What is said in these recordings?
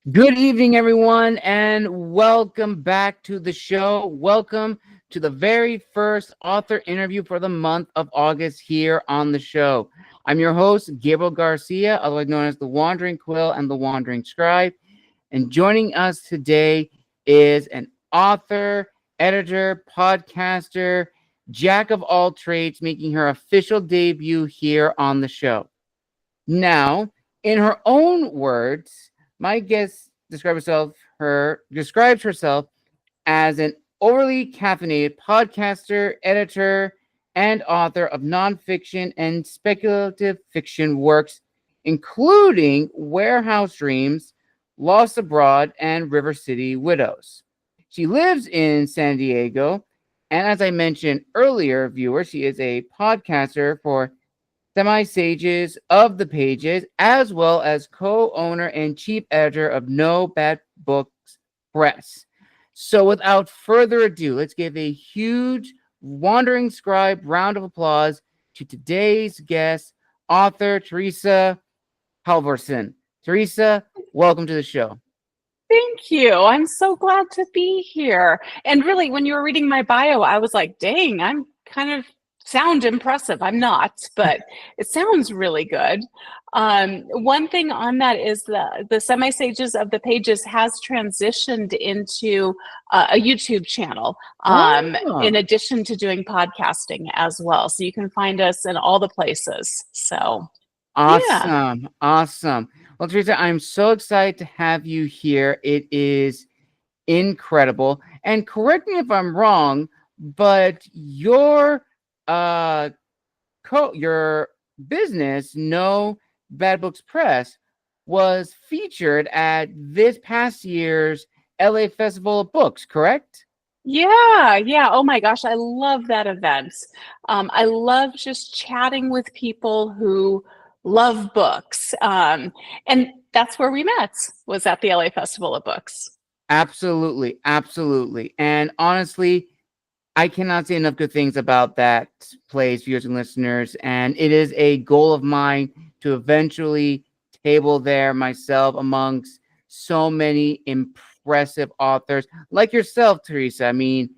Good evening, everyone, and welcome back to the show. Welcome to the very first author interview for the month of August here on the show. I'm your host, Gabriel Garcia, otherwise known as the Wandering Quill and the Wandering Scribe. And joining us today is an author, editor, podcaster, jack of all trades, making her official debut here on the show. Now, in her own words, my guest describes herself as an overly caffeinated podcaster, editor, and author of nonfiction and speculative fiction works, including Warehouse Dreams, Lost Abroad, and River City Widows. She lives in San Diego, and as I mentioned earlier, viewers, she is a podcaster for semi-sages of the pages, as well as co-owner and chief editor of No Bad Books Press. So without further ado, let's give a huge Wandering Scribe round of applause to today's guest, author Theresa Halvorsen. Theresa, welcome to the show. Thank you. I'm so glad to be here. And really, when you were reading my bio, I was like, dang, I'm kind of sound impressive. I'm not, but it sounds really good. One thing on that is the Semi-Sages of the Pages has transitioned into a YouTube channel, in Oh, addition to doing podcasting as well. So you can find us in all the places. So, yeah. awesome. Awesome. Well, Theresa, I'm so excited to have you here. It is incredible. And correct me if I'm wrong, but uh your business, No Bad Books Press, was featured at this past year's LA Festival of Books, correct? Yeah. Oh my gosh, I love that event. I love just chatting with people who love books. And that's where we met, was at the LA Festival of Books. Absolutely, absolutely. And honestly, I cannot say enough good things about that place, viewers and listeners. And it is a goal of mine to eventually table there myself amongst so many impressive authors like yourself, Theresa. I mean,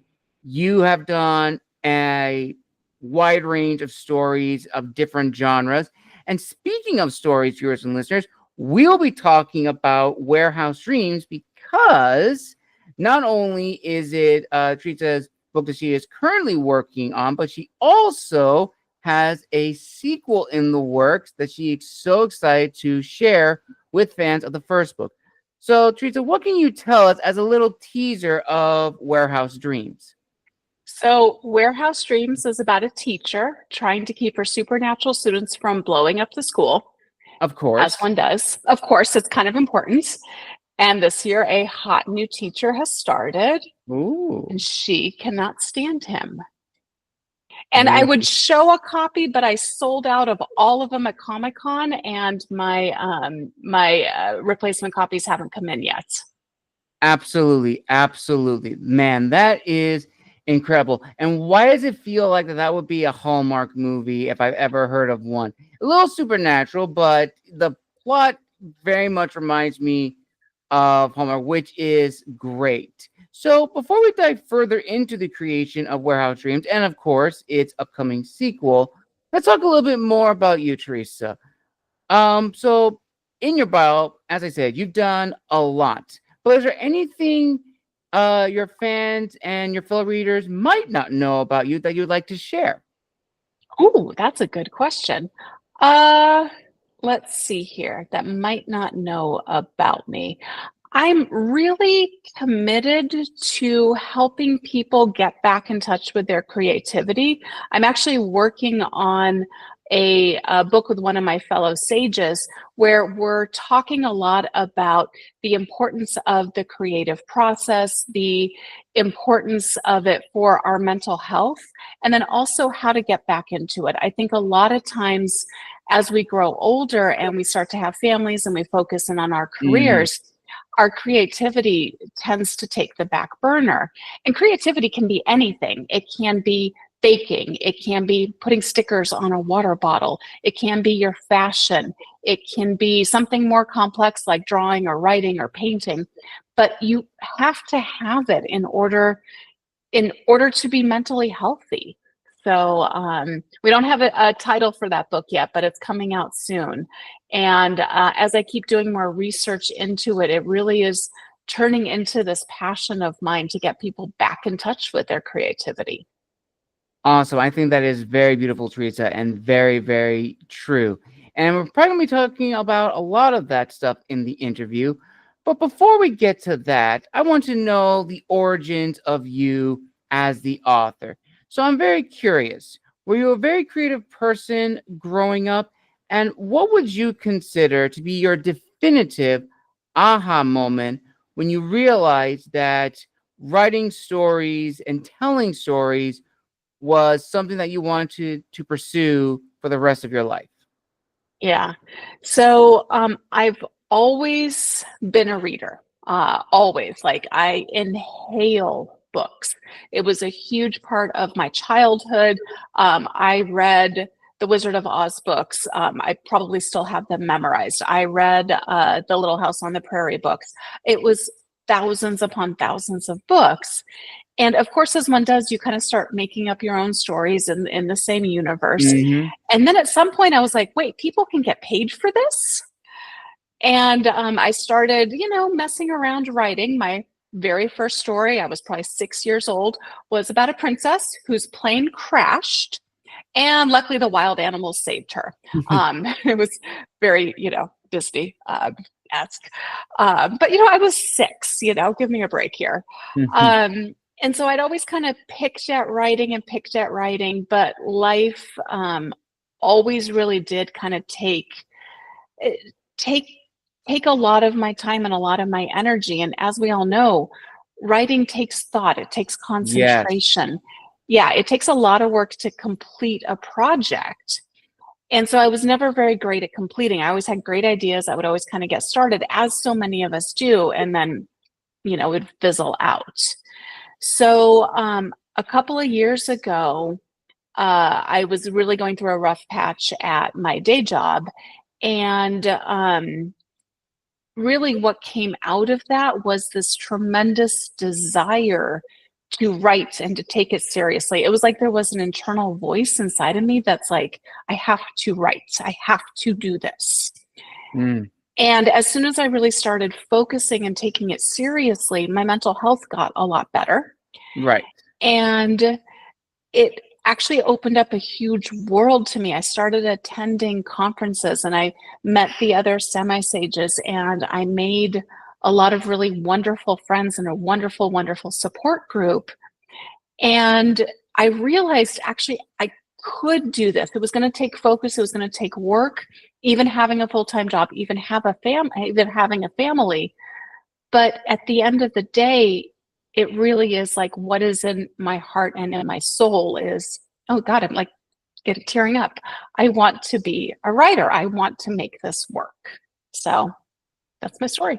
you have done a wide range of stories of different genres. And speaking of stories, viewers and listeners, we'll be talking about Warehouse Dreams because not only is it Theresa's book that she is currently working on, but she also has a sequel in the works that she is so excited to share with fans of the first book. So, Theresa, what can you tell us as a little teaser of Warehouse Dreams? So, Warehouse Dreams is about a teacher trying to keep her supernatural students from blowing up the school, Of as course. one does. Of course, it's kind of important. And this year, a hot new teacher has started, Ooh. and she cannot stand him. And I would show a copy, but I sold out of all of them at Comic-Con, and my replacement copies haven't come in yet. Absolutely, absolutely. Man, that is incredible. And why does it feel like that would be a Hallmark movie if I've ever heard of one? A little supernatural, but the plot very much reminds me of Hallmark, which is great. So before we dive further into the creation of Warehouse Dreams and of course its upcoming sequel, let's talk a little bit more about you, Theresa. So in your bio, as I said, you've done a lot. But is there anything your fans and your fellow readers might not know about you that you'd like to share? Oh, that's a good question. Uh, let's see here. That might not know about me. I'm really committed to helping people get back in touch with their creativity. I'm actually working on a book with one of my fellow sages where we're talking a lot about the importance of the creative process, the importance of it for our mental health, and then also how to get back into it. I think a lot of times as we grow older and we start to have families and we focus in on our Mm, careers, our creativity tends to take the back burner. And creativity can be anything. It can be baking. It can be putting stickers on a water bottle. It can be your fashion. It can be something more complex like drawing or writing or painting. But you have to have it in order to be mentally healthy. So we don't have a title for that book yet, but it's coming out soon. And as I keep doing more research into it, it really is turning into this passion of mine to get people back in touch with their creativity. Awesome. I think that is very beautiful, Teresa, and very, very true. And we're probably going to be talking about a lot of that stuff in the interview. But before we get to that, I want to know the origins of you as the author. So I'm very curious. Were you a very creative person growing up? And what would you consider to be your definitive aha moment when you realized that writing stories and telling stories was something that you wanted to pursue for the rest of your life? Yeah. So I've always been a reader. Always. Like I inhale books. It was a huge part of my childhood. I read the Wizard of Oz books. I probably still have them memorized. I read the Little House on the Prairie books. It was thousands upon thousands of books. And of course, as one does, you kind of start making up your own stories in the same universe. Mm-hmm. And then at some point, I was like, wait, people can get paid for this? And I started, messing around writing. My very first story, I was probably 6 years old, was about a princess whose plane crashed. And luckily, the wild animals saved her. It was very, Disney esque. But, I was 6, give me a break here. And so I'd always kind of picked at writing, but life always really did kind of take a lot of my time and a lot of my energy. And as we all know, writing takes thought, it takes Yes. concentration. Yeah, it takes a lot of work to complete a project. And so I was never very great at completing. I always had great ideas. I would always kind of get started, as so many of us do, and then, it would fizzle out. So a couple of years ago, I was really going through a rough patch at my day job. And really what came out of that was this tremendous desire to write and to take it seriously. It was like there was an internal voice inside of me that's like, I have to write. I have to do this. Mm. And as soon as I really started focusing and taking it seriously, my mental health got a lot better. Right. And it actually opened up a huge world to me. I started attending conferences and I met the other semi-sages, and I made a lot of really wonderful friends and a wonderful, wonderful support group. And I realized actually I could do this. It was going to take focus. It was going to take work, even having a full-time job, even having a family. But at the end of the day, it really is like what is in my heart and in my soul is, oh God, I'm like tearing up. I want to be a writer. I want to make this work. So that's my story.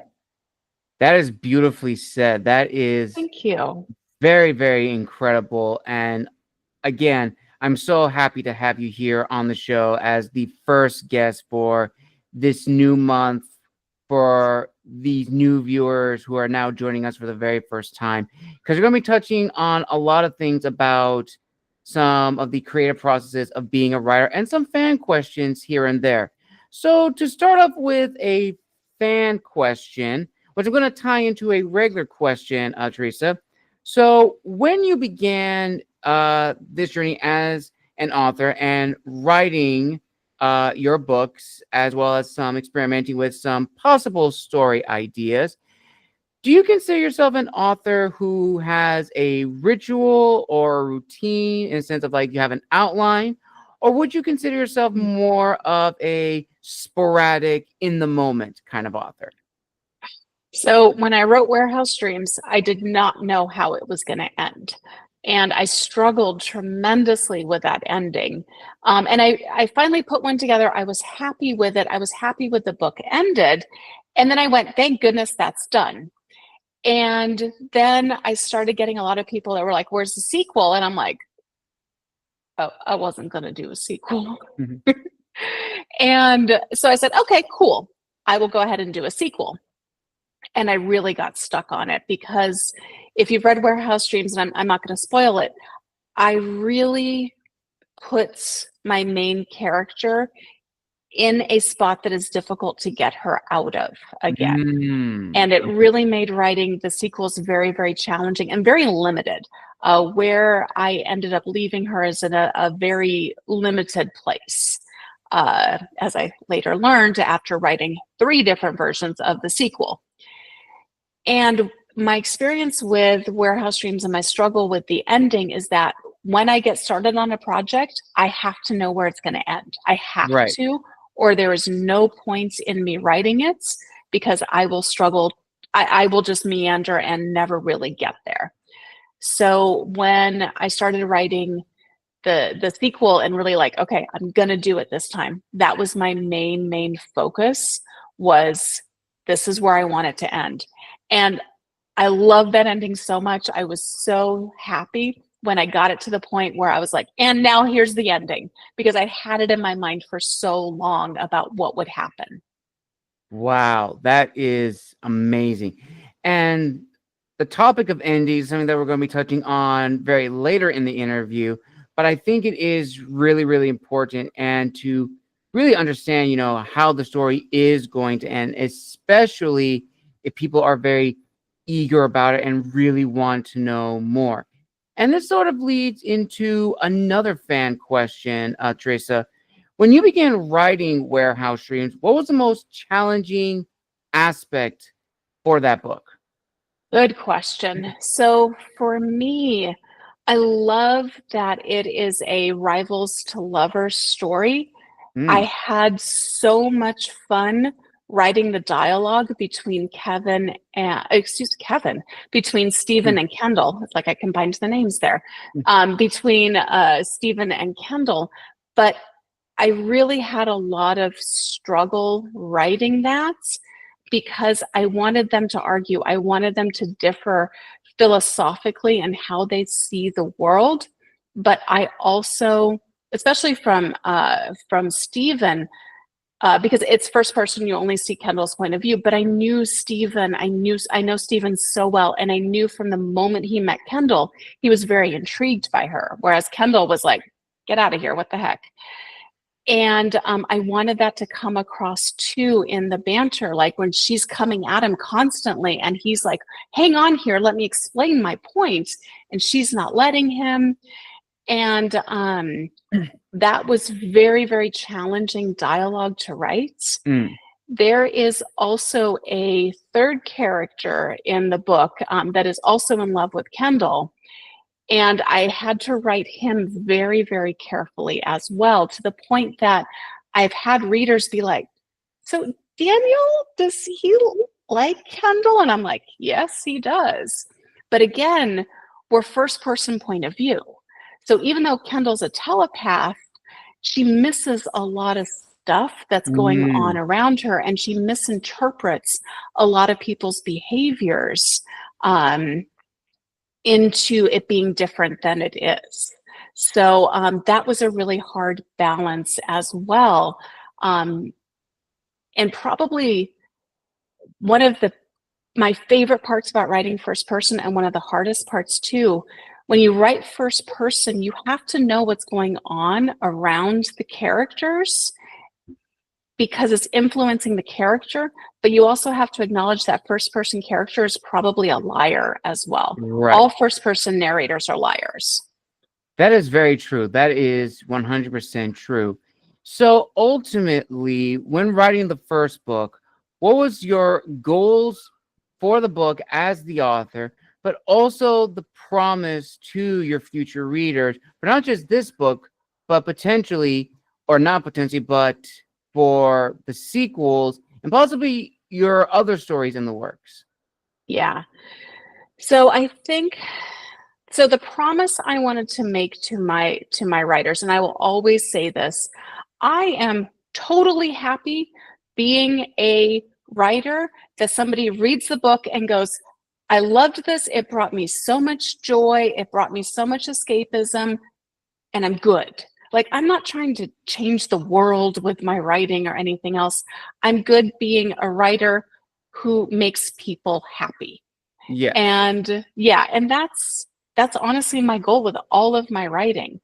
That is beautifully said. That is Thank you. very, very incredible. And again, I'm so happy to have you here on the show as the first guest for this new month, for these new viewers who are now joining us for the very first time, because we're going to be touching on a lot of things about some of the creative processes of being a writer and some fan questions here and there. So to start off with a fan question, which I'm going to tie into a regular question, Teresa. So when you began this journey as an author and writing your books, as well as some experimenting with some possible story ideas, do you consider yourself an author who has a ritual or a routine in the sense of like you have an outline? Or would you consider yourself more of a sporadic, in the moment kind of author? So when I wrote Warehouse Dreams, I did not know how it was going to end. And I struggled tremendously with that ending. And I finally put one together. I was happy with it. I was happy with the book ended. And then I went, thank goodness that's done. And then I started getting a lot of people that were like, where's the sequel? And I'm like, oh, I wasn't going to do a sequel. Mhm. And so I said, okay, cool. I will go ahead and do a sequel. And I really got stuck on it because if you've read Warehouse Dreams, and I'm not going to spoil it, I really put my main character in a spot that is difficult to get her out of again. And it Okay. really made writing the sequels very, very challenging and very limited. Where I ended up leaving her is in a very limited place. As I later learned after writing 3 different versions of the sequel. And my experience with Warehouse Dreams and my struggle with the ending is that when I get started on a project, I have to know where it's going to end. I have Right. to, or there is no point in me writing it because I will struggle. I will just meander and never really get there. So when I started writing the sequel and really like, okay, I'm gonna do it this time. That was my main focus was this is where I want it to end. And I love that ending so much. I was so happy when I got it to the point where I was like, and now here's the ending, because I had it in my mind for so long about what would happen. Wow, that is amazing. And the topic of endings is something that we're going to be touching on very later in the interview, but I think it is really, really important and to really understand, how the story is going to end, especially if people are very eager about it and really want to know more. And this sort of leads into another fan question, Teresa. When you began writing Warehouse Dreams, what was the most challenging aspect for that book? Good question. So for me, I love that it is a rivals to lovers story. I Mm, had so much fun writing the dialogue between between mm, Stephen and Kendall. It's like I combined the names there. mm, Between Stephen and Kendall. But I really had a lot of struggle writing that because I wanted them to argue. I wanted them to differ philosophically and how they see the world. But I also, especially from Stephen, because it's first person, you only see Kendall's point of view. But I knew Stephen. I know Stephen so well, and I knew from the moment he met Kendall, he was very intrigued by her, whereas Kendall was like, "Get out of here! What the heck?" And I wanted that to come across too in the banter, like when she's coming at him constantly, and he's like, "Hang on here, let me explain my point," and she's not letting him. And that was very, very challenging dialogue to write. mm, There is also a third character in the book that is also in love with Kendall. And I had to write him very, very carefully as well, to the point that I've had readers be like, "So, Daniel, does he like Kendall?" And I'm like, "Yes, he does." But again, we're first person point of view. So even though Kendall's a telepath, she misses a lot of stuff that's going on mm. around her, and she misinterprets a lot of people's behaviors um, into it being different than it is. So that was a really hard balance as well. Um, and probably one of my favorite parts about writing first person, and one of the hardest parts too, when you write first person, you have to know what's going on around the characters because it's influencing the character, but you also have to acknowledge that first person character is probably a liar as well. Right. All first person narrators are liars. That is very true. That is 100% true. So ultimately, when writing the first book, what was your goals for the book as the author, but also the promise to your future readers for not just this book, but potentially, or not potentially, but for the sequels and possibly your other stories in the works? Yeah. So I think so the promise I wanted to make to my writers, and I will always say this, I am totally happy being a writer that somebody reads the book and goes, "I loved this. It brought me so much joy. It brought me so much escapism. and I'm good. Like, I'm not trying to change the world with my writing or anything else. I'm good being a writer who makes people happy. Yes. And yeah, and that's honestly my goal with all of my writing.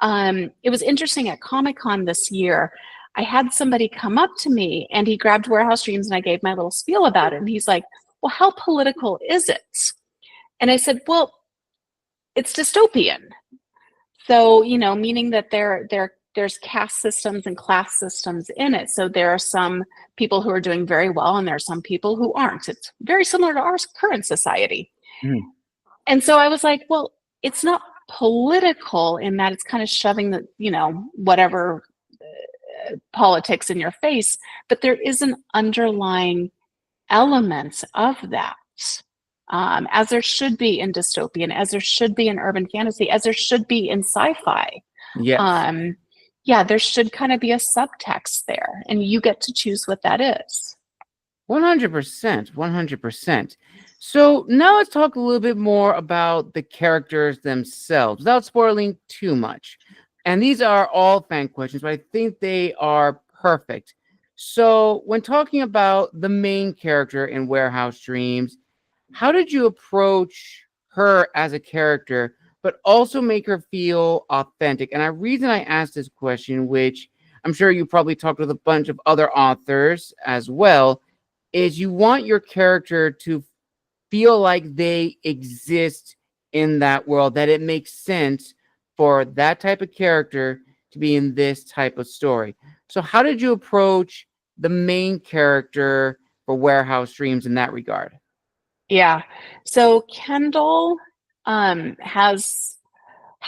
It was interesting at Comic-Con this year. I had somebody come up to me and he grabbed Warehouse Dreams and I gave my little spiel about it. And he's like, well, how political is it? And I said, well, it's dystopian. So, meaning that there's caste systems and class systems in it. So there are some people who are doing very well and there are some people who aren't. It's very similar to our current society. Mm. And so I was like, well, it's not political in that it's kind of shoving the, whatever politics in your face, but there is an underlying element of that. As there should be in dystopian, as there should be in urban fantasy, as there should be in sci-fi. Yes. Yeah, there should kind of be a subtext there, and you get to choose what that is. 100%. 100%. So now let's talk a little bit more about the characters themselves without spoiling too much. And these are all fan questions, but I think they are perfect. So when talking about the main character in Warehouse Dreams, how did you approach her as a character, but also make her feel authentic? And the reason I asked this question, which I'm sure you probably talked with a bunch of other authors as well, is you want your character to feel like they exist in that world, that it makes sense for that type of character to be in this type of story. So how did you approach the main character for Warehouse Dreams in that regard? Yeah. So Kendall has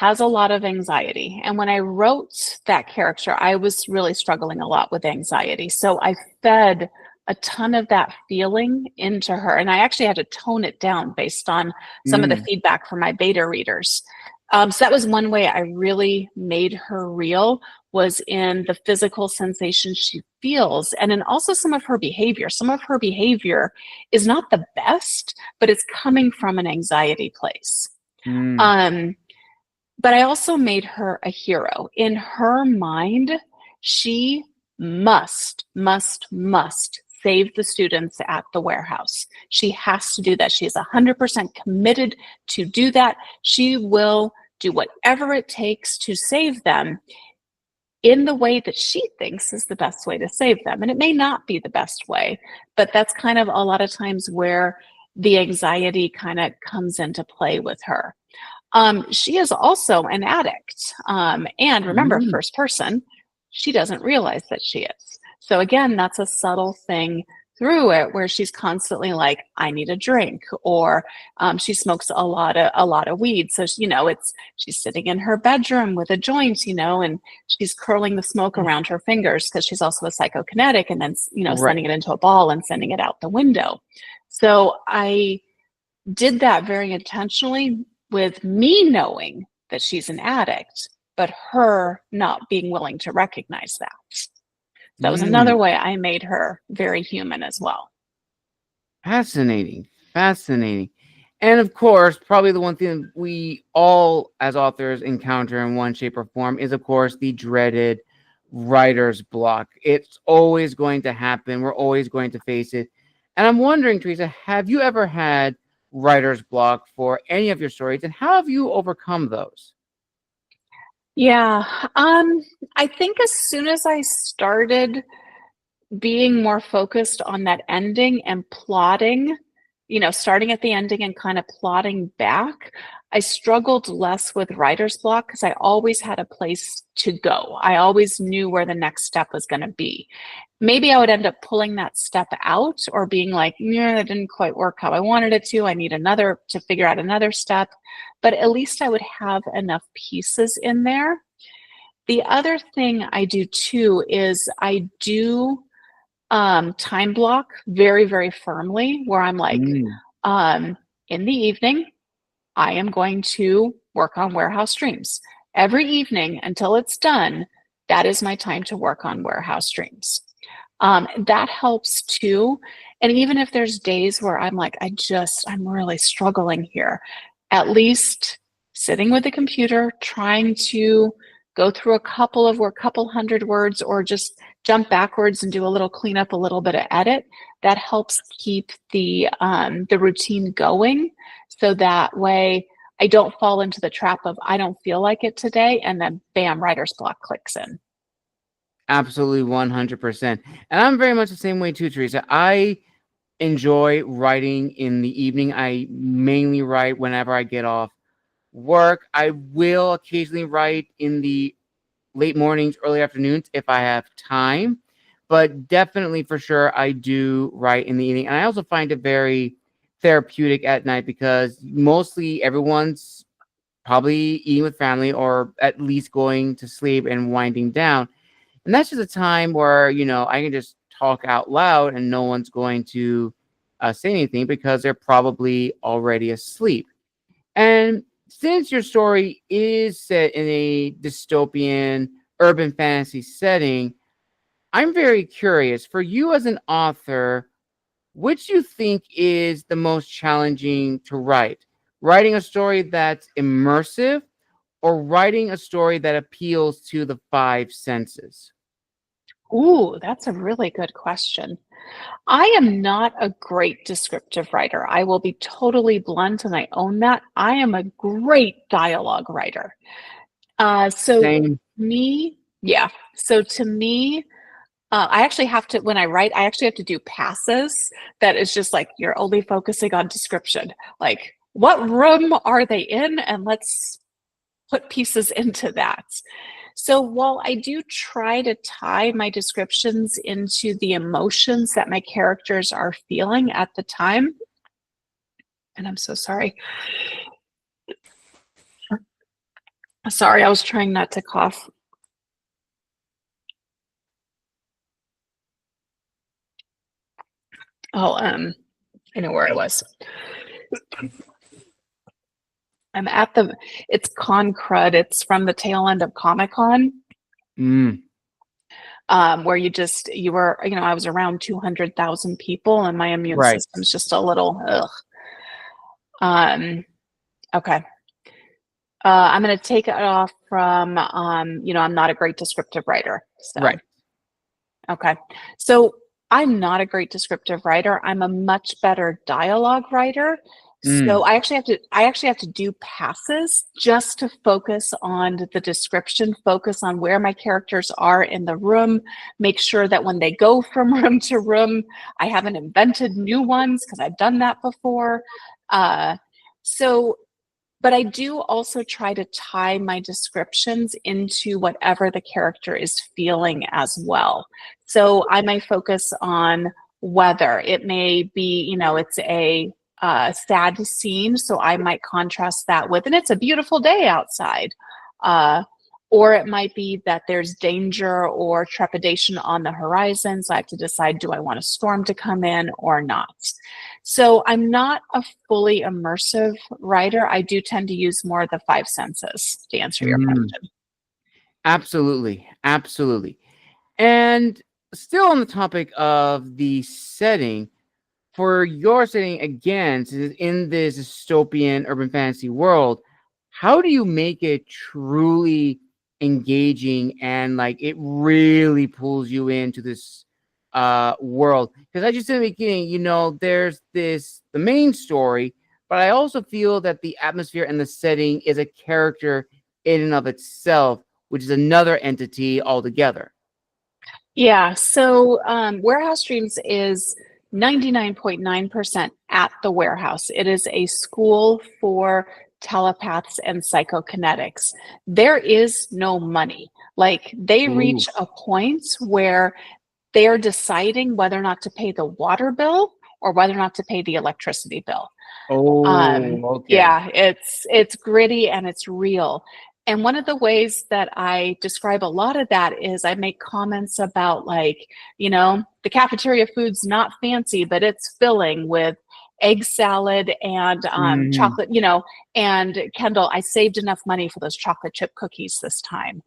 a lot of anxiety. And when I wrote that character, I was really struggling a lot with anxiety. So I fed a ton of that feeling into her. And I actually had to tone it down based on some of the Mm. feedback from my beta readers. So that was one way I really made her real, was in the physical sensations she feels and in also some of her behavior. Some of her behavior is not the best, but it's coming from an anxiety place. Mm. Um, but I also made her a hero. In her mind, she must save the students at the warehouse. She has to do that. She is 100% committed to do that. She will do whatever it takes to save them in the way that she thinks is the best way to save them. And it may not be the best way, but that's kind of a lot of times where the anxiety kind of comes into play with her. She is also an addict. And remember, Mm. first person, she doesn't realize that she is. So again, that's a subtle thing through it where she's constantly like, I need a drink, or she smokes a lot of weed. So she's sitting in her bedroom with a joint, and she's curling the smoke around her fingers because she's also a psychokinetic, and then Right. sending it into a ball and sending it out the window. So I did that very intentionally, with me knowing that she's an addict, but her not being willing to recognize that. That was Mm. another way I made her very human as well. Fascinating. Fascinating. And of course, probably the one thing we all as authors encounter in one shape or form is, of course, the dreaded writer's block. It's always going to happen. We're always going to face it. And I'm wondering, Theresa, have you ever had writer's block for any of your stories, and how have you overcome those? Yeah, I think as soon as I started being more focused on that ending and plotting, starting at the ending and kind of plotting back, I struggled less with writer's block because I always had a place to go. I always knew where the next step was going to be. Maybe I would end up pulling that step out or being like, yeah, that didn't quite work how I wanted it to. I need to figure out another step. But at least I would have enough pieces in there. The other thing I do too is I do time block very, very firmly, where I'm like, Mm. in the evening, I am going to work on Warehouse Dreams. Every evening until it's done, that is my time to work on Warehouse Dreams. That helps too. And even if there's days where I'm like, I'm really struggling here, at least sitting with the computer, trying to go through a couple hundred words, or just jump backwards and do a little cleanup, a little bit of edit. That helps keep the routine going, so that way I don't fall into the trap of I don't feel like it today, and then bam, writer's block clicks in. Absolutely 100%. And I'm very much the same way too, Teresa. I enjoy writing in the evening. I mainly write whenever I get off work. I will occasionally write in the late mornings, early afternoons if I have time, but definitely for sure I do write in the evening. And I also find it very therapeutic at night because mostly everyone's probably eating with family or at least going to sleep and winding down. And that's just a time where, I can just talk out loud and no one's going to say anything because they're probably already asleep. And since your story is set in a dystopian urban fantasy setting, I'm very curious for you as an author, which you think is the most challenging to write? Writing a story that's immersive or writing a story that appeals to the five senses? Ooh, that's a really good question. I am not a great descriptive writer. I will be totally blunt, and I own that. I am a great dialogue writer. So Same. me, yeah. So to me, I actually have to, when I write, I actually have to do passes. That is just like you're only focusing on description. Like, what room are they in? And let's put pieces into that. So while I do try to tie my descriptions into the emotions that my characters are feeling at the time, and I'm so sorry. Sorry, I was trying not to cough. Oh, I know where I was. I'm at it's Con Crud. It's from the tail end of Comic Con. Mm. Where you were, I was around 200,000 people, and my immune Right. system's just a little, ugh. Okay. I'm going to take it off from, I'm not a great descriptive writer. So, Right. okay. So I'm not a great descriptive writer. I'm a much better dialogue writer. So Mm. I actually have to do passes just to focus on the description, focus on where my characters are in the room, make sure that when they go from room to room, I haven't invented new ones because I've done that before. So but I do also try to tie my descriptions into whatever the character is feeling as well. So I might focus on weather. It may be, it's a sad scene, so I might contrast that with, and it's a beautiful day outside. Or it might be that there's danger or trepidation on the horizon. So I have to decide, do I want a storm to come in or not? So I'm not a fully immersive writer. I do tend to use more of the five senses to answer your Mm. question. Absolutely. Absolutely. And still on the topic of the setting, for your setting again, since it's in this dystopian urban fantasy world, how do you make it truly engaging and like it really pulls you into this world? Because I just said in the beginning, there's the main story, but I also feel that the atmosphere and the setting is a character in and of itself, which is another entity altogether. Yeah, so Warehouse Dreams is 99.9% at the warehouse. It is a school for telepaths and psychokinetics. There is no money. Like they Ooh. reach a point where they are deciding whether or not to pay the water bill or whether or not to pay the electricity bill. Oh, okay. Yeah, it's gritty and it's real. And one of the ways that I describe a lot of that is I make comments about like, the cafeteria food's not fancy, but it's filling with egg salad and Mhm. chocolate, and Kendall, I saved enough money for those chocolate chip cookies this time.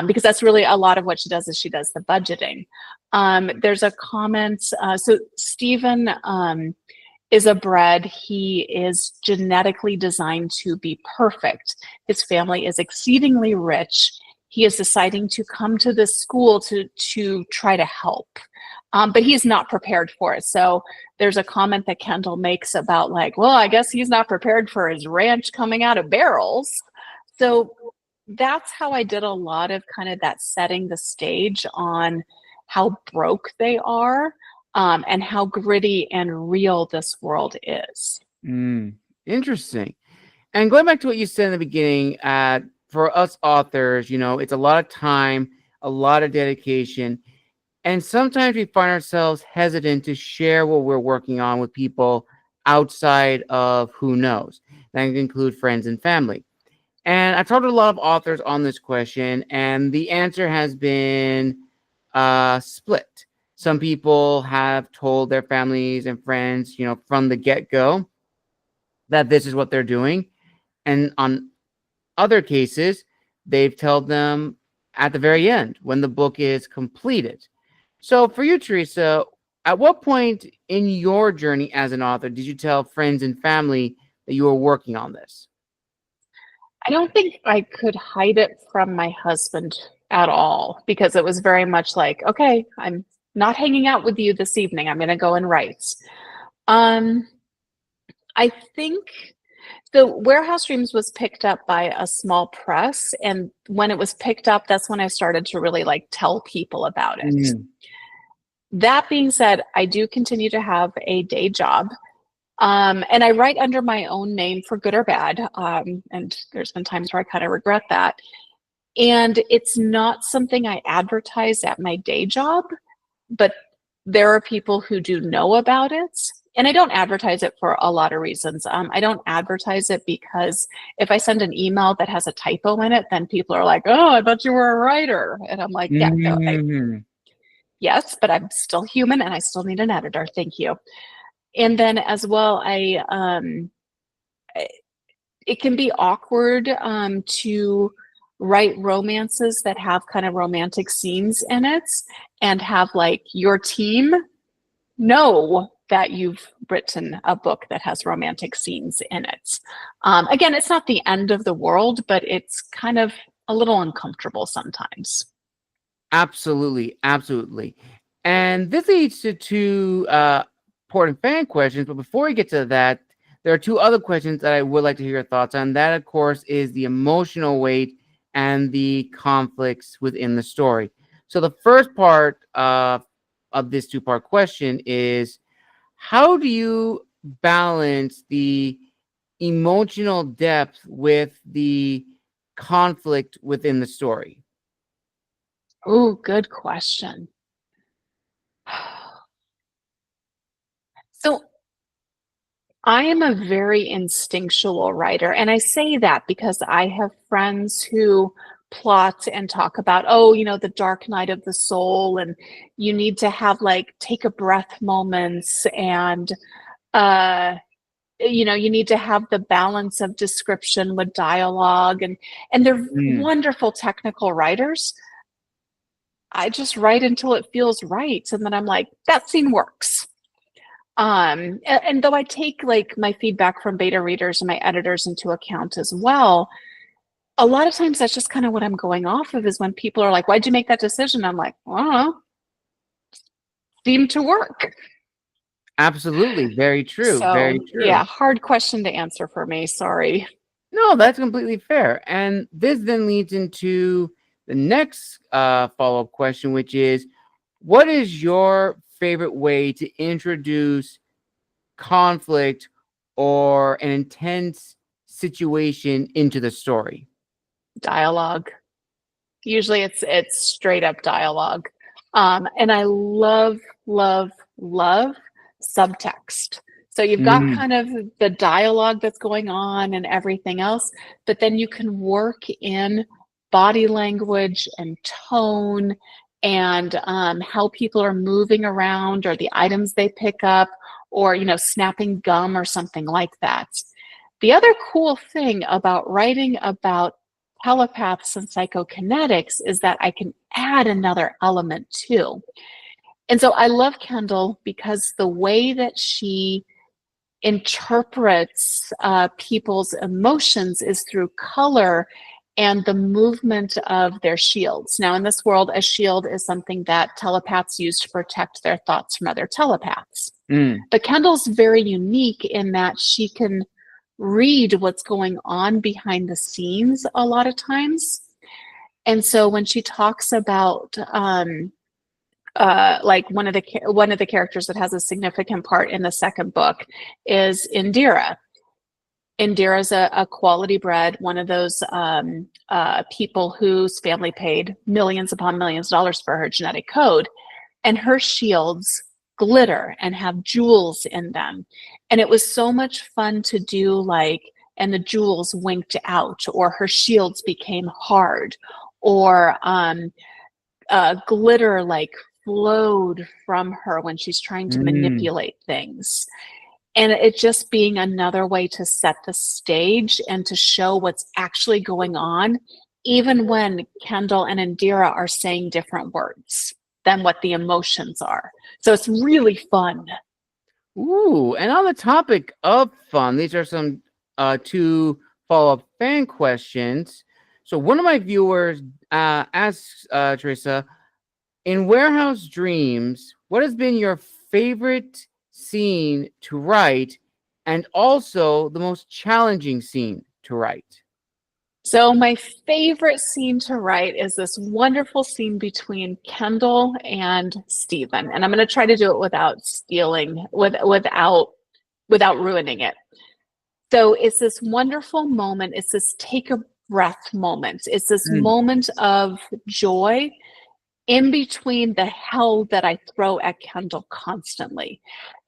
Because that's really a lot of what she does is she does the budgeting. There's a comment, so Stephen, is a bred. He is genetically designed to be perfect. His family is exceedingly rich. he is deciding to come to this school to try to help. But he's not prepared for it. So there's a comment that Kendall makes about like, well, I guess he's not prepared for his ranch coming out of barrels. So that's how I did a lot of kind of that setting the stage on how broke they are, and how gritty and real this world is. Interesting. And going back to what you said in the beginning, for us authors, it's a lot of time, a lot of dedication. And sometimes we find ourselves hesitant to share what we're working on with people outside of Who Knows. That can include friends and family. And I've talked to a lot of authors on this question, and the answer has been split. Some people have told their families and friends, from the get-go that this is what they're doing. And on other cases, they've told them at the very end when the book is completed. So for you, Theresa, at what point in your journey as an author did you tell friends and family that you were working on this? I don't think I could hide it from my husband at all, because it was very much like, okay, I'm not hanging out with you this evening. I'm going to go and write. Um, I think the Warehouse Dreams was picked up by a small press, and when it was picked up, that's when I started to really like tell people about it. That being said, I do continue to have a day job. And I write under my own name for good or bad. And there's been times where I kind of regret that. And it's not something I advertise at my day job, but there are people who do know about it. And I don't advertise it for a lot of reasons. I don't advertise it because if I send an email that has a typo in it, then people are like, oh, I thought you were a writer. And I'm like, yeah, no, yes, but I'm still human and I still need an editor. Thank you. And then as well, it can be awkward to write romances that have kind of romantic scenes in it and have like your team know that you've written a book that has romantic scenes in it. Again, it's not the end of the world, but it's kind of a little uncomfortable sometimes. Absolutely, absolutely. And this leads to two important fan questions. But before we get to that, there are two other questions that I would like to hear your thoughts on. That, of course, is the emotional weight and the conflicts within the story. So the first part of this two-part question is, how do you balance the emotional depth with the conflict within the story? Oh, good question. So I am a very instinctual writer, and I say that because I have friends who plot and talk about, oh, the dark night of the soul, and you need to have like take a breath moments, and you need to have the balance of description with dialogue, and they're wonderful technical writers. I just write until it feels right, and then I'm like, that scene works. And though I take like my feedback from beta readers and my editors into account as well, a lot of times that's just kind of what I'm going off of, is when people are like, why'd you make that decision? I'm like, I don't know. Seemed to work. Absolutely. Very true. So Very true. yeah, hard question to answer for me. Sorry. No, that's completely fair. And this then leads into the next follow-up question, which is, what is your favorite way to introduce conflict or an intense situation into the story? Dialogue. Usually it's straight up dialogue. And I love, love, love subtext. So you've got kind of the dialogue that's going on and everything else, but then you can work in body language and tone and how people are moving around, or the items they pick up, or snapping gum or something like that. The other cool thing about writing about telepaths and psychokinetics is that I can add another element too. And so I love Kendall because the way that she interprets people's emotions is through color and the movement of their shields. Now, in this world, a shield is something that telepaths use to protect their thoughts from other telepaths. Mm. But Kendall's very unique in that she can read what's going on behind the scenes a lot of times. And so when she talks about like one of the characters that has a significant part in the second book is Indira. Indira's a quality bred, one of those people whose family paid millions upon millions of dollars for her genetic code, and her shields glitter and have jewels in them. And it was so much fun to do, like, and the jewels winked out, or her shields became hard, or glitter like flowed from her when she's trying to Mm. manipulate things. And it just being another way to set the stage and to show what's actually going on, even when Kendall and Indira are saying different words than what the emotions are. So it's really fun. Ooh, and on the topic of fun, these are some two follow-up fan questions. So one of my viewers asks Teresa, in Warehouse Dreams, what has been your favorite scene to write, and also the most challenging scene to write? So my favorite scene to write is this wonderful scene between Kendall and Stephen. And I'm going to try to do it without without ruining it. So it's this wonderful moment. It's this take a breath moment. It's this Mm. moment of joy in between the hell that I throw at Kendall constantly.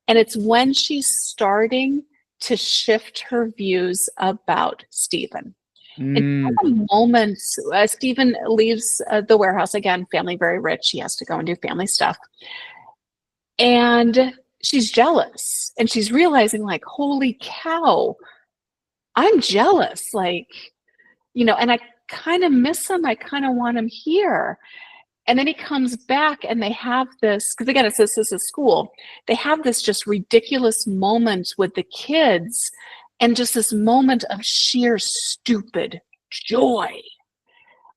And it's when she's starting to shift her views about Stephen. And Mm. at the moment, Stephen leaves the warehouse again, family very rich. He has to go and do family stuff. And she's jealous. And she's realizing, like, holy cow, I'm jealous. Like, and I kind of miss him. I kind of want him here. And then he comes back and they have this, because again, this is school. They have this just ridiculous moment with the kids and just this moment of sheer stupid joy.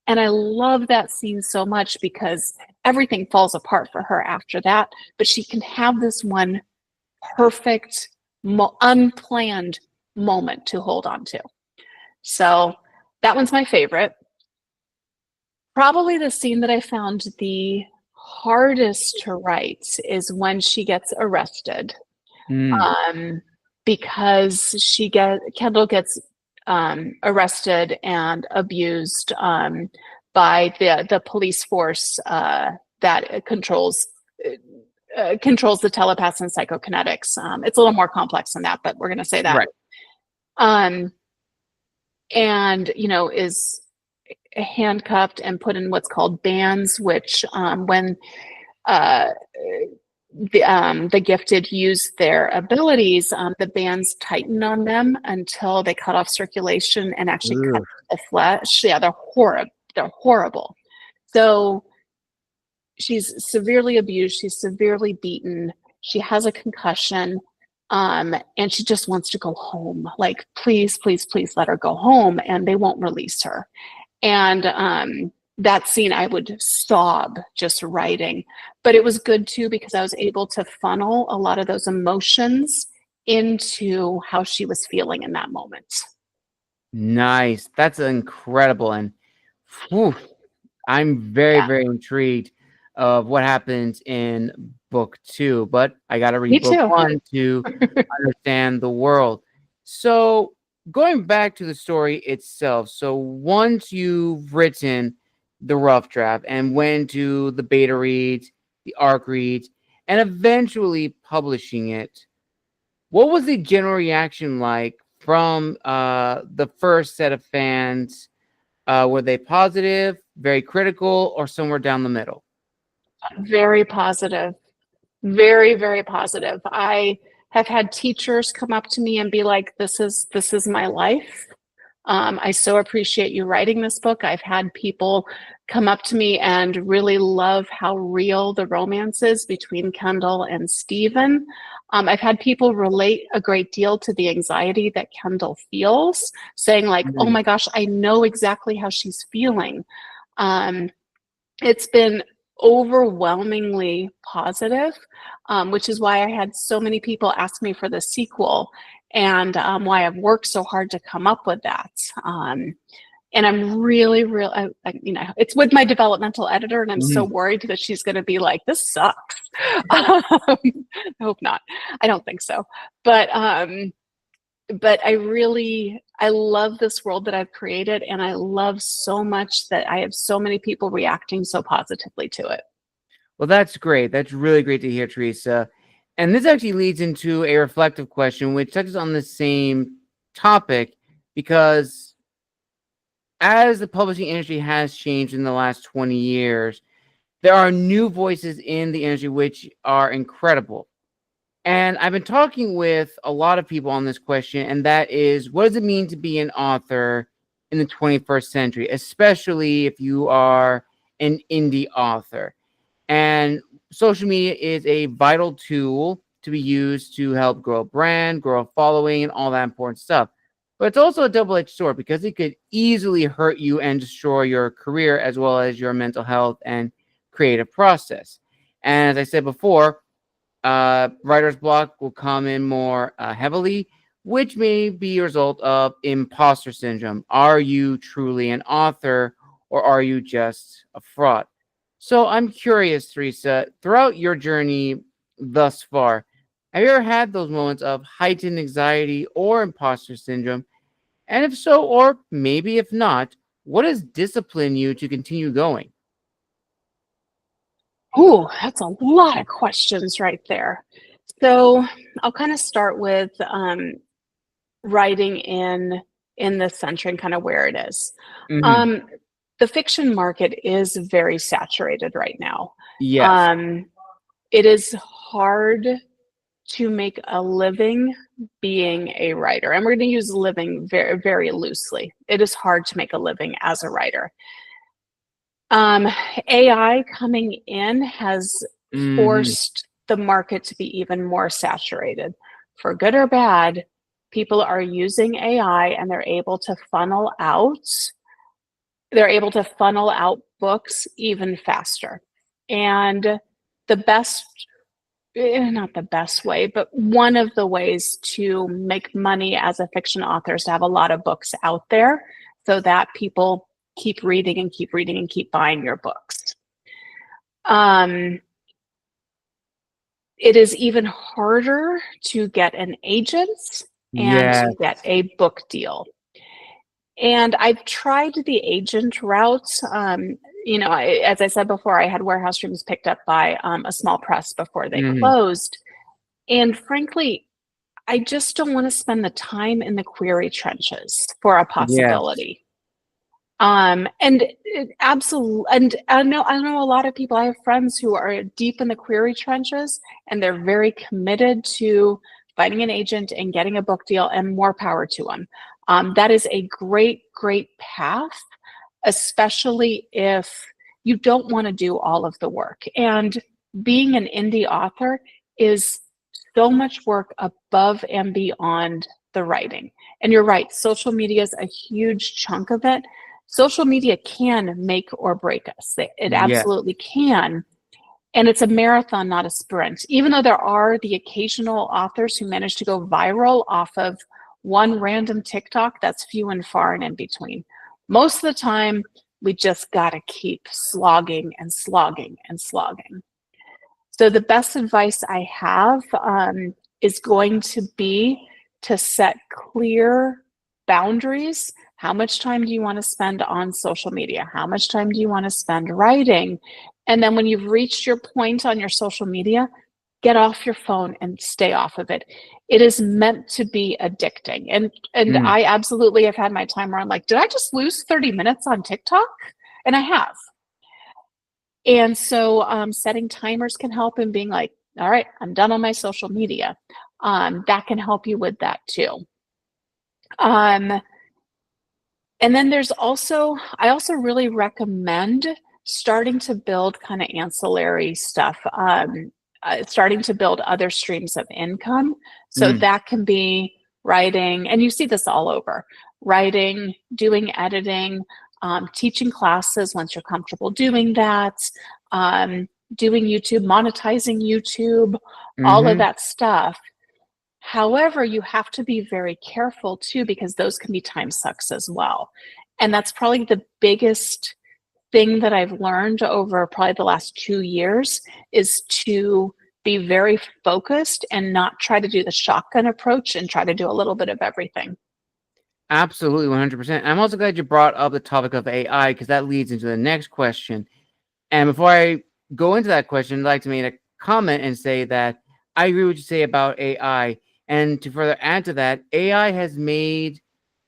And I love that scene so much because everything falls apart for her after that, but she can have this one perfect, unplanned moment to hold on to. So that one's my favorite. Probably the scene that I found the hardest to write is when she gets arrested, because Kendall gets arrested and abused by the police force that controls the telepaths and psychokinetics. It's a little more complex than that, but we're going to say that. Right. And is handcuffed and put in what's called bands, which when the gifted use their abilities, the bands tighten on them until they cut off circulation and actually cut the flesh. Yeah, they're horrible. They're horrible. So she's severely abused. She's severely beaten. She has a concussion. And she just wants to go home. Like, please, please, please let her go home. And they won't release her. And that scene, I would sob just writing. But it was good too, because I was able to funnel a lot of those emotions into how she was feeling in that moment. Nice. That's incredible. And whew, I'm very, very intrigued of what happens in book 2, but I got to read book 1 to understand the world. So going back to the story itself. So once you've written the rough draft and went to the beta reads, the ARC reads, and eventually publishing it, what was the general reaction like from the first set of fans? Were they positive, very critical, or somewhere down the middle? Very positive. Very, very positive. I have had teachers come up to me and be like, this is my life. I so appreciate you writing this book. I've had people come up to me and really love how real the romance is between Kendall and Stephen. I've had people relate a great deal to the anxiety that Kendall feels, saying like, oh Mm. my gosh, I know exactly how she's feeling. Um, it's been overwhelmingly positive, which is why I had so many people ask me for the sequel, and why I've worked so hard to come up with that. And I'm really, it's with my developmental editor, and I'm so Mhm. worried that she's going to be like, "This sucks." I hope not. I don't think so, but I love this world that I've created, and I love so much that I have so many people reacting so positively to it. Well, that's great. That's really great to hear, Teresa. And this actually leads into a reflective question, which touches on the same topic, because as the publishing industry has changed in the last 20 years, there are new voices in the industry which are incredible. And I've been talking with a lot of people on this question, and that is, what does it mean to be an author in the 21st century, especially if you are an indie author? And social media is a vital tool to be used to help grow a brand, grow a following, and all that important stuff. But it's also a double-edged sword, because it could easily hurt you and destroy your career as well as your mental health and creative process. And as I said before, writer's block will come in more heavily, which may be a result of imposter syndrome. Are you truly an author, or are you just a fraud? So I'm curious, Teresa, throughout your journey thus far, have you ever had those moments of heightened anxiety or imposter syndrome? And if so, or maybe if not, what has disciplined you to continue going? Ooh, that's a lot of questions right there. So I'll kind of start with writing in this century and kind of where it is. Hmm. Um, the fiction market is very saturated right now. Yes. Um, it is hard to make a living being a writer, and we're going to use living very, very loosely. It is hard to make a living as a writer. Um, AI coming in has Hmm. forced the market to be even more saturated. For good or bad, people are using AI and they're able to funnel out books even faster. And the best, not the best way, but one of the ways to make money as a fiction author is to have a lot of books out there so that people keep reading and keep reading and keep buying your books. Um, it is even harder to get an agent and to Yes. get a book deal. And I've tried the agent route. As I said before, I had warehouse rooms picked up by a small press before they Hmm. closed. And frankly, I just don't want to spend the time in the query trenches for a Yes. possibility. And absolutely, and I know a lot of people. I have friends who are deep in the query trenches, and they're very committed to finding an agent and getting a book deal, and more power to them. That is a great, great path, especially if you don't want to do all of the work. And being an indie author is so much work above and beyond the writing. And you're right, social media is a huge chunk of it. Social media can make or break us. It Yes. absolutely can. And it's a marathon, not a sprint. Even though there are the occasional authors who manage to go viral off of one random TikTok, that's few and far and in between. Most of the time, we just got to keep slogging and slogging and slogging. So the best advice I have is going to be to set clear boundaries. How much time do you want to spend on social media? How much time do you want to spend writing? And then when you've reached your point on your social media, get off your phone and stay off of it. It is meant to be addicting. And Mm. I absolutely have had my time where I'm like, did I just lose 30 minutes on TikTok? And I have. And so setting timers can help, and being like, all right, I'm done on my social media. That can help you with that too. Um, And then I also really recommend starting to build kind of ancillary stuff, starting to build other streams of income. So Mm, that can be writing, and you see this all over, writing, doing editing, teaching classes once you're comfortable doing that, doing YouTube, monetizing YouTube, all of mm-hmm. that stuff. However, you have to be very careful too, because those can be time sucks as well. And that's probably the biggest thing that I've learned over probably the last 2 years is to be very focused and not try to do the shotgun approach and try to do a little bit of everything. Absolutely, 100%. I'm also glad you brought up the topic of AI because that leads into the next question. And before I go into that question, I'd like to make a comment and say that I agree with what you say about AI. And to further add to that, AI has made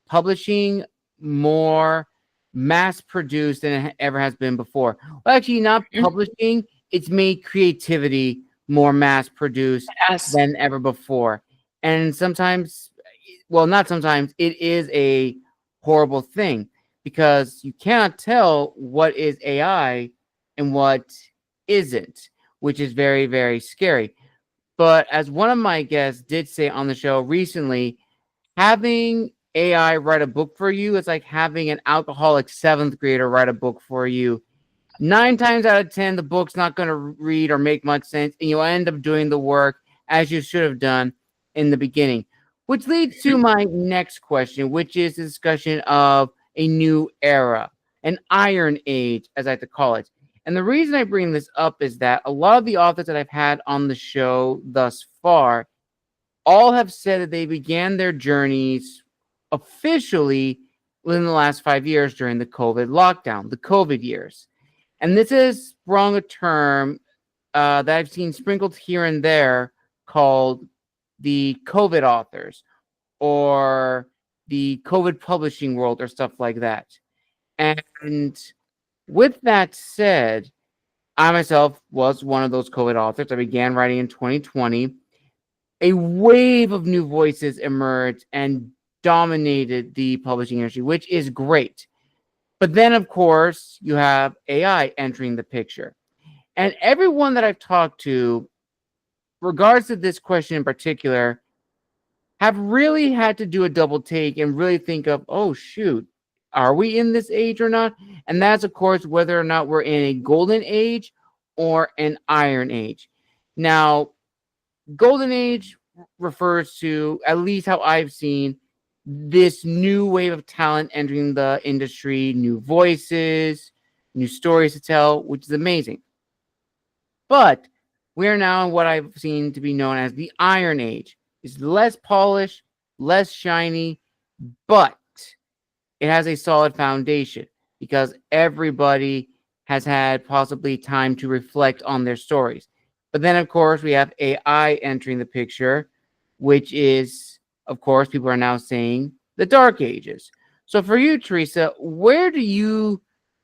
publishing more mass produced than it ever has been before. Well, actually, not publishing, it's made creativity more mass produced Yes. than ever before. And sometimes, well, not sometimes, it is a horrible thing because you cannot tell what is AI and what isn't, which is very, very scary. But as one of my guests did say on the show recently, having AI write a book for you is like having an alcoholic seventh grader write a book for you. 9 times out of 10, the book's not going to read or make much sense, and you'll end up doing the work as you should have done in the beginning. Which leads to my next question, which is the discussion of a new era, an iron age, as I like to call it. And the reason I bring this up is that a lot of the authors that I've had on the show thus far all have said that they began their journeys officially within the last 5 years during the COVID lockdown, the COVID years. And this has sprung a term that I've seen sprinkled here and there called the COVID authors or the COVID publishing world or stuff like that. And with that said, I myself was one of those COVID authors. I began writing in 2020. A wave of new voices emerged and dominated the publishing industry, which is great. But then, of course, you have AI entering the picture. And everyone that I've talked to, regards to this question in particular, have really had to do a double take and really think of, oh, shoot, are we in this age or not? And that's, of course, whether or not we're in a golden age or an iron age. Now, golden age refers to, at least how I've seen, this new wave of talent entering the industry, new voices, new stories to tell, which is amazing. But we are now in what I've seen to be known as the Iron Age. It's less polished, less shiny, but it has a solid foundation because everybody has had possibly time to reflect on their stories. But then, of course, we have AI entering the picture, which is, of course, people are now saying the Dark Ages. So for you, Theresa, where do you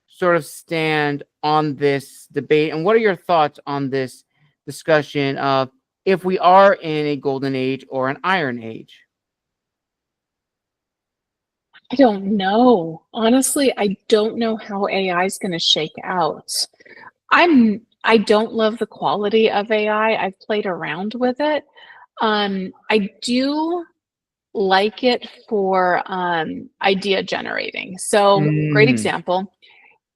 sort of stand on this debate? And what are your thoughts on this discussion of if we are in a golden age or an iron age? I don't know. Honestly, I don't know how AI is going to shake out. I don't love the quality of AI. I've played around with it. I do like it for idea generating. So, great Mm, example.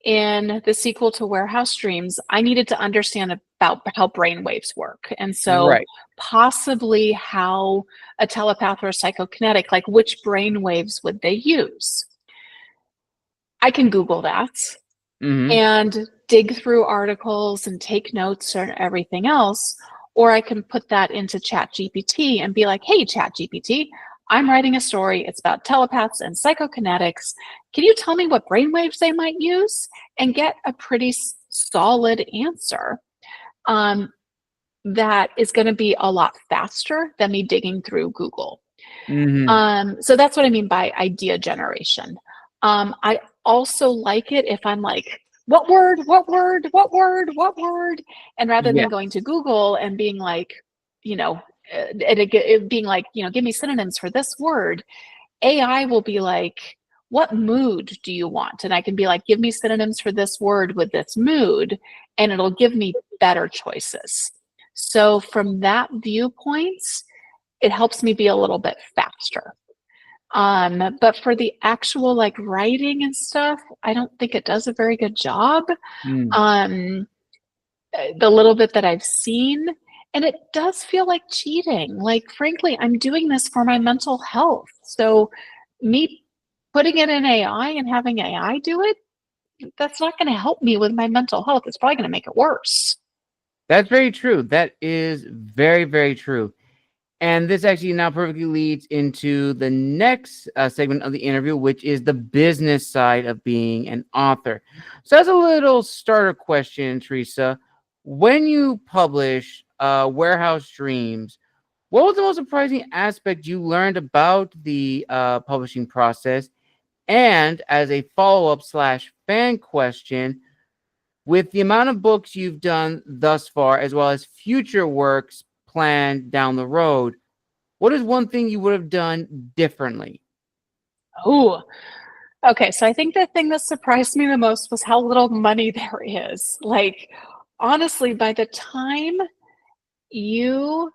In the sequel to Warehouse Dreams, I needed to understand about how brainwaves work. And so, right. possibly how a telepath or a psychokinetic, like which brainwaves would they use? I can Google that Hmm. and dig through articles and take notes and everything else. Or I can put that into ChatGPT and be like, hey, ChatGPT, I'm writing a story. It's about telepaths and psychokinetics. Can you tell me what brainwaves they might use? And get a pretty solid answer that is going to be a lot faster than me digging through Google. Hmm. So that's what I mean by idea generation. I also like it if I'm like, what word, what word, what word, what word? And rather than Yeah. going to Google and being like, you know, it being like, give me synonyms for this word, AI will be like, what mood do you want? And I can be like, give me synonyms for this word with this mood, and it'll give me better choices. So from that viewpoint, it helps me be a little bit faster. But for the actual like writing and stuff, I don't think it does a very good job. Mm. Um, the little bit that I've seen, and it does feel like cheating. Like, frankly, I'm doing this for my mental health. So, me putting it in AI and having AI do it, that's not going to help me with my mental health. It's probably going to make it worse. That's very true. That is very, very true. And this actually now perfectly leads into the next segment of the interview, which is the business side of being an author. So, as a little starter question, Theresa, when you publish Warehouse Dreams, what was the most surprising aspect you learned about the publishing process? And as a follow-up slash fan question, with the amount of books you've done thus far, as well as future works planned down the road, what is one thing you would have done differently? Oh, okay. So I think the thing that surprised me the most was how little money there is. Like, honestly, by the time you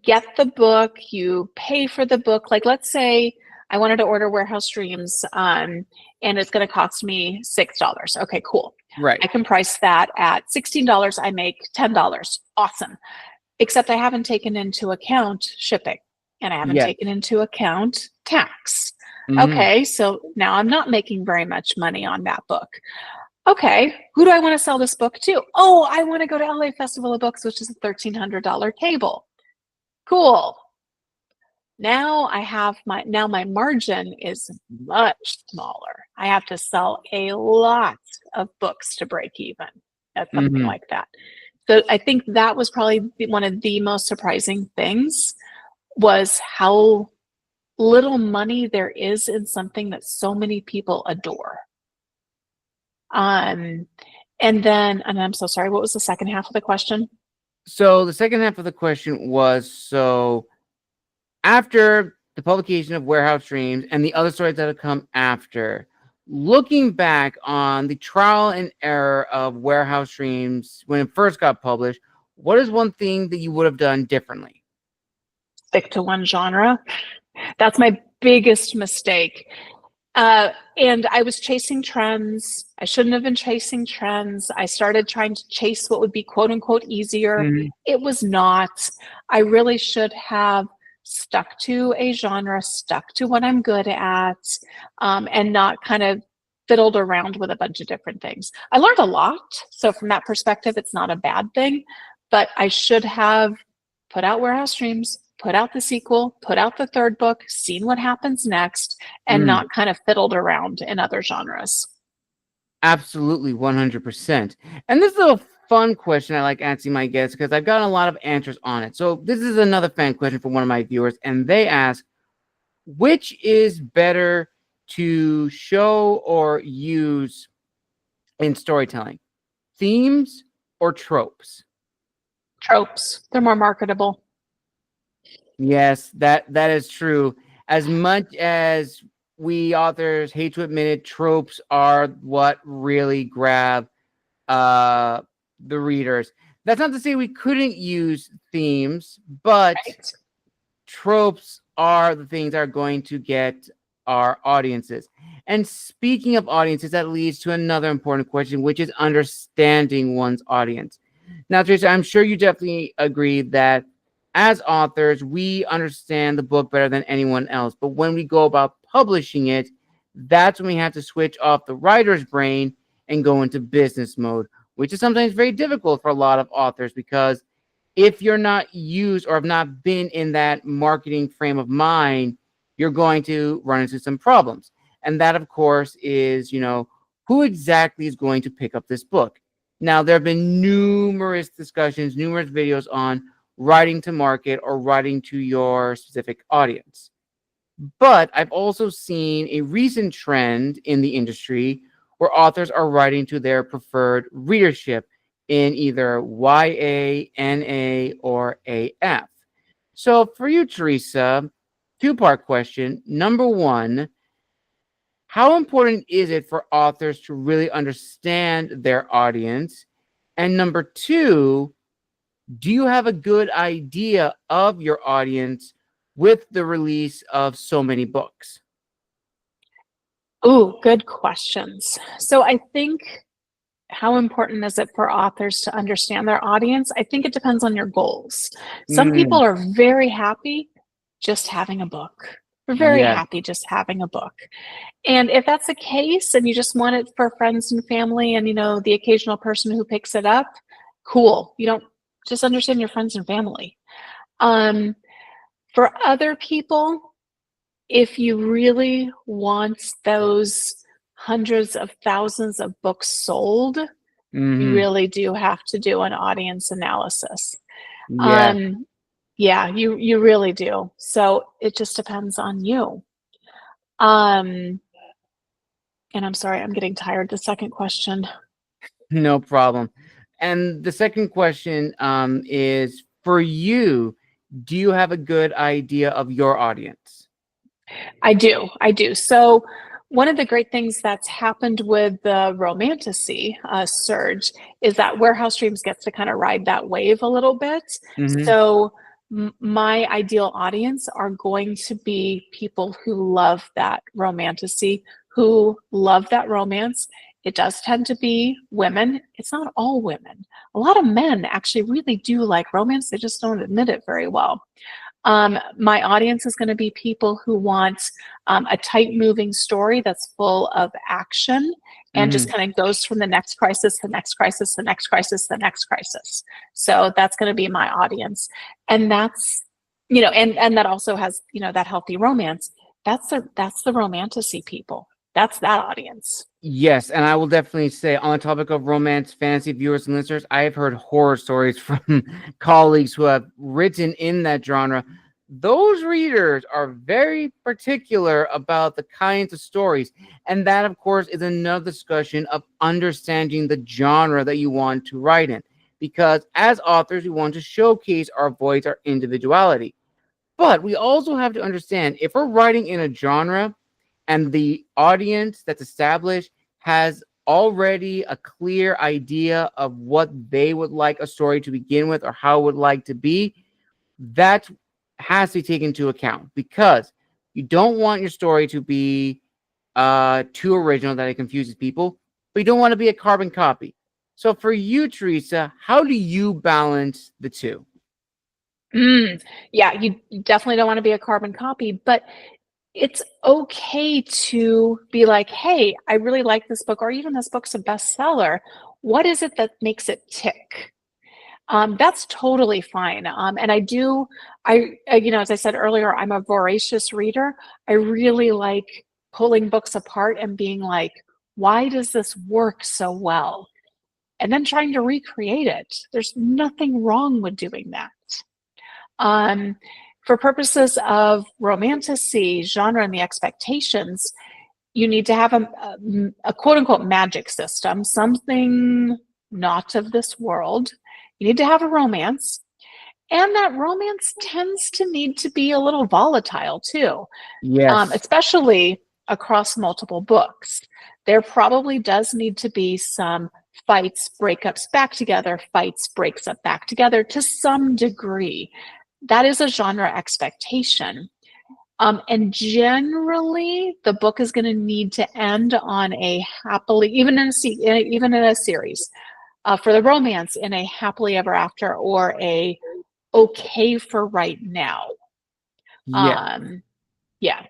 get the book, you pay for the book. Like, let's say I wanted to order Warehouse Dreams, and it's going to cost me $6. Okay, cool. Right. I can price that at $16. I make $10. Awesome. Except I haven't taken into account shipping, and I haven't Yes. taken into account tax. Mhm. Okay, so now I'm not making very much money on that book. Okay, who do I want to sell this book to? Oh, I want to go to LA Festival of Books, which is a $1,300 table. Cool. Now my margin is much smaller. I have to sell a lot of books to break even at something Mhm. like that. So I think that was probably one of the most surprising things, was how little money there is in something that so many people adore. Um, and I'm so sorry, what was the second half of the question? So the second half of the question was, so after the publication of Warehouse Dreams and the other stories that have come after, looking back on the trial and error of Warehouse Dreams when it first got published, what is one thing that you would have done differently? Stick to one genre. That's my biggest mistake. And I was chasing trends. I shouldn't have been chasing trends. I started trying to chase what would be quote unquote easier. Mhm. It was not. I really should have stuck to a genre, stuck to what I'm good at, and not kind of fiddled around with a bunch of different things. I learned a lot. So, from that perspective, it's not a bad thing, but I should have put out Warehouse Dreams, put out the sequel, put out the third book, seen what happens next, and Mm. not kind of fiddled around in other genres. Absolutely, 100%. And this is a fun question I like asking my guests because I've gotten a lot of answers on it. So this is another fan question from one of my viewers, and they ask, which is better to show or use in storytelling, themes or tropes? Tropes, they're more marketable. Yes, that is true. As much as we authors hate to admit it, tropes are what really grab the readers. That's not to say we couldn't use themes, but Right. tropes are the things that are going to get our audiences. And speaking of audiences, that leads to another important question, which is understanding one's audience. Now, Teresa, I'm sure you definitely agree that as authors, we understand the book better than anyone else. But when we go about publishing it, that's when we have to switch off the writer's brain and go into business mode, which is sometimes very difficult for a lot of authors because if you're not used or have not been in that marketing frame of mind, you're going to run into some problems. And that, of course, is, who exactly is going to pick up this book? Now, there have been numerous discussions, numerous videos on writing to market or writing to your specific audience. But I've also seen a recent trend in the industry where authors are writing to their preferred readership in either YA, NA, or AF. So for you, Theresa, two-part question. Number one, how important is it for authors to really understand their audience? And number two, do you have a good idea of your audience with the release of so many books? Ooh, good questions. So I think, how important is it for authors to understand their audience? I think it depends on your goals. Some people Mm, are very happy just having a book. They're very yes. happy just having a book. And if that's the case and you just want it for friends and family and, the occasional person who picks it up, cool. You don't just understand your friends and family. Um, for other people, if you really want those hundreds of thousands of books sold, you Hmm. really do have to do an audience analysis. Yeah. Um, yeah, you really do. So it just depends on you. Um, and I'm sorry, I'm getting tired. The second question. No problem. And the second question is for you, do you have a good idea of your audience? I do. I do. So, one of the great things that's happened with the romantasy surge is that Warehouse Dreams gets to kind of ride that wave a little bit. Hmm. So, my ideal audience are going to be people who love that romantasy, who love that romance. It does tend to be women. It's not all women. A lot of men actually really do like romance. They just don't admit it very well. My audience is going to be people who want a tight moving story that's full of action and just Hmm. kind of goes from the next crisis, the next crisis, the next crisis, the next crisis. So that's going to be my audience. And that's, and that also has, that healthy romance. That's the romantasy people. That's that audience. Yes, and I will definitely say on the topic of romance fantasy viewers and listeners, I have heard horror stories from colleagues who have written in that genre. Those readers are very particular about the kinds of stories, and that, of course, is another discussion of understanding the genre that you want to write in. Because as authors, we want to showcase our voice, our individuality. But we also have to understand if we're writing in a genre and the audience that's established has already a clear idea of what they would like a story to begin with or how it would like to be, that has to be taken into account because you don't want your story to be too original that it confuses people, but you don't want to be a carbon copy. So for you, Theresa, how do you balance the two? Yeah, you definitely don't want to be a carbon copy, but it's okay to be like, hey, I really like this book, or even this book's a bestseller. What is it that makes it tick? That's totally fine. And as I said earlier, I'm a voracious reader. I really like pulling books apart and being like, why does this work so well? And then trying to recreate it. There's nothing wrong with doing that. Um, for purposes of romantasy, genre, and the expectations, you need to have a quote unquote magic system, something not of this world. You need to have a romance. And that romance tends to need to be a little volatile too, Yes. especially across multiple books. There probably does need to be some fights, breakups, back together, fights, breaks up, back together to some degree. That is a genre expectation. And generally, the book is going to need to end on a happily, even in a series, for the romance, in a happily ever after or a okay for right now. Yes. Um, yeah.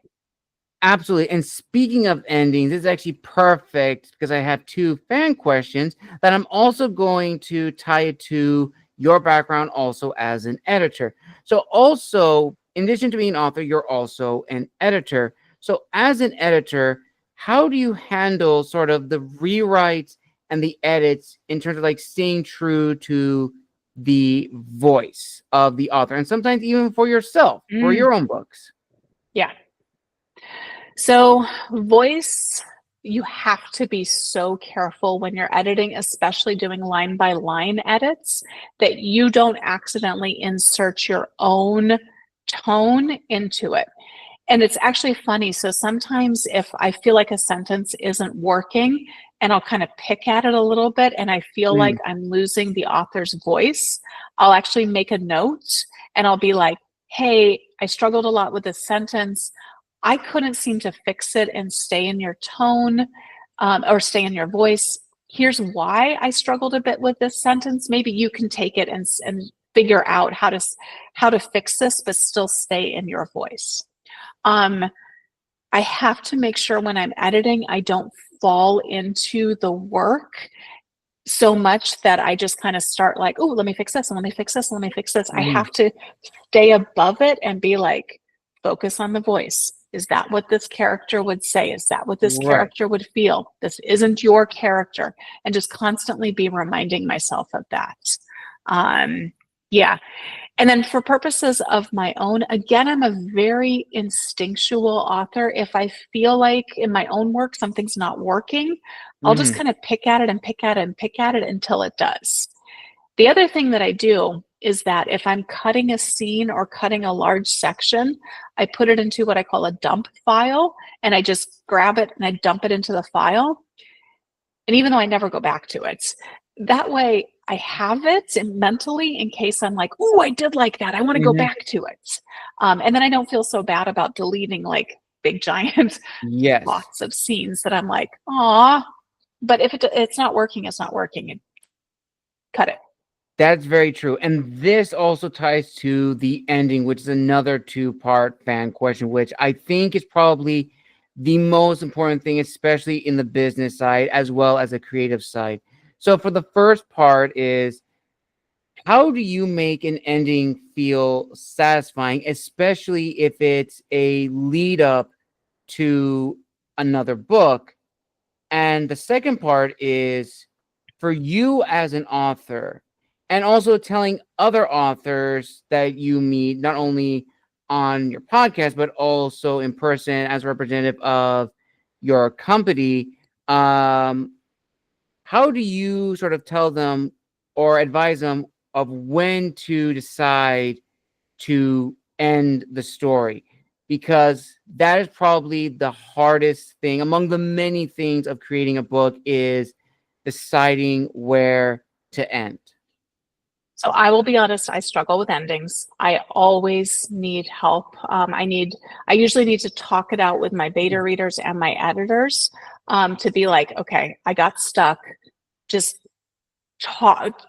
Absolutely. And speaking of endings, this is actually perfect because I have two fan questions that I'm also going to tie it to your background also as an editor. So, also, in addition to being an author, you're also an editor. So, as an editor, how do you handle sort of the rewrites and the edits in terms of like staying true to the voice of the author and sometimes even for yourself, for Mm, your own books? yeah. So, voice, you have to be so careful when you're editing, especially doing line by line edits, that you don't accidentally insert your own tone into it. And it's actually funny. So sometimes if I feel like a sentence isn't working, and I'll kind of pick at it a little bit, and I feel like Mm, I'm losing the author's voice, I'll actually make a note and I'll be like, hey, I struggled a lot with this sentence. I couldn't seem to fix it and stay in your tone, or stay in your voice. Here's why I struggled a bit with this sentence. Maybe you can take it and figure out how to fix this, but still stay in your voice. Um, I have to make sure when I'm editing, I don't fall into the work so much that I just kind of start like, oh, let me fix this and let me fix this and let me fix this. I mm, have to stay above it and be like, focus on the voice. Is that what this character would say? Is that what this right. character would feel? This isn't your character. And just constantly be reminding myself of that. Yeah. And then for purposes of my own, again, I'm a very instinctual author. If I feel like in my own work something's not working, I'll just Mm, kind of pick at it and pick at it and pick at it until it does. The other thing that I do is that if I'm cutting a scene or cutting a large section, I put it into what I call a dump file, and I just grab it and I dump it into the file. And even though I never go back to it, that way I have it mentally in case I'm like, oh, I did like that. I want to go mhm. back to it. And then I don't feel so bad about deleting like big giant Yes. lots of scenes that I'm like, ah. But if it's not working, it's not working. And cut it. That's very true. And this also ties to the ending, which is another two-part fan question, which I think is probably the most important thing, especially in the business side as well as the creative side. So for the first part is, how do you make an ending feel satisfying, especially if it's a lead up to another book? And the second part is, for you as an author, and also telling other authors that you meet, not only on your podcast, but also in person as a representative of your company. Um, how do you sort of tell them or advise them of when to decide to end the story? Because that is probably the hardest thing among the many things of creating a book, is deciding where to end. So I will be honest, I struggle with endings. I always need help. I usually need to talk it out with my beta readers and my editors, to be like, okay, I got stuck. Just talk,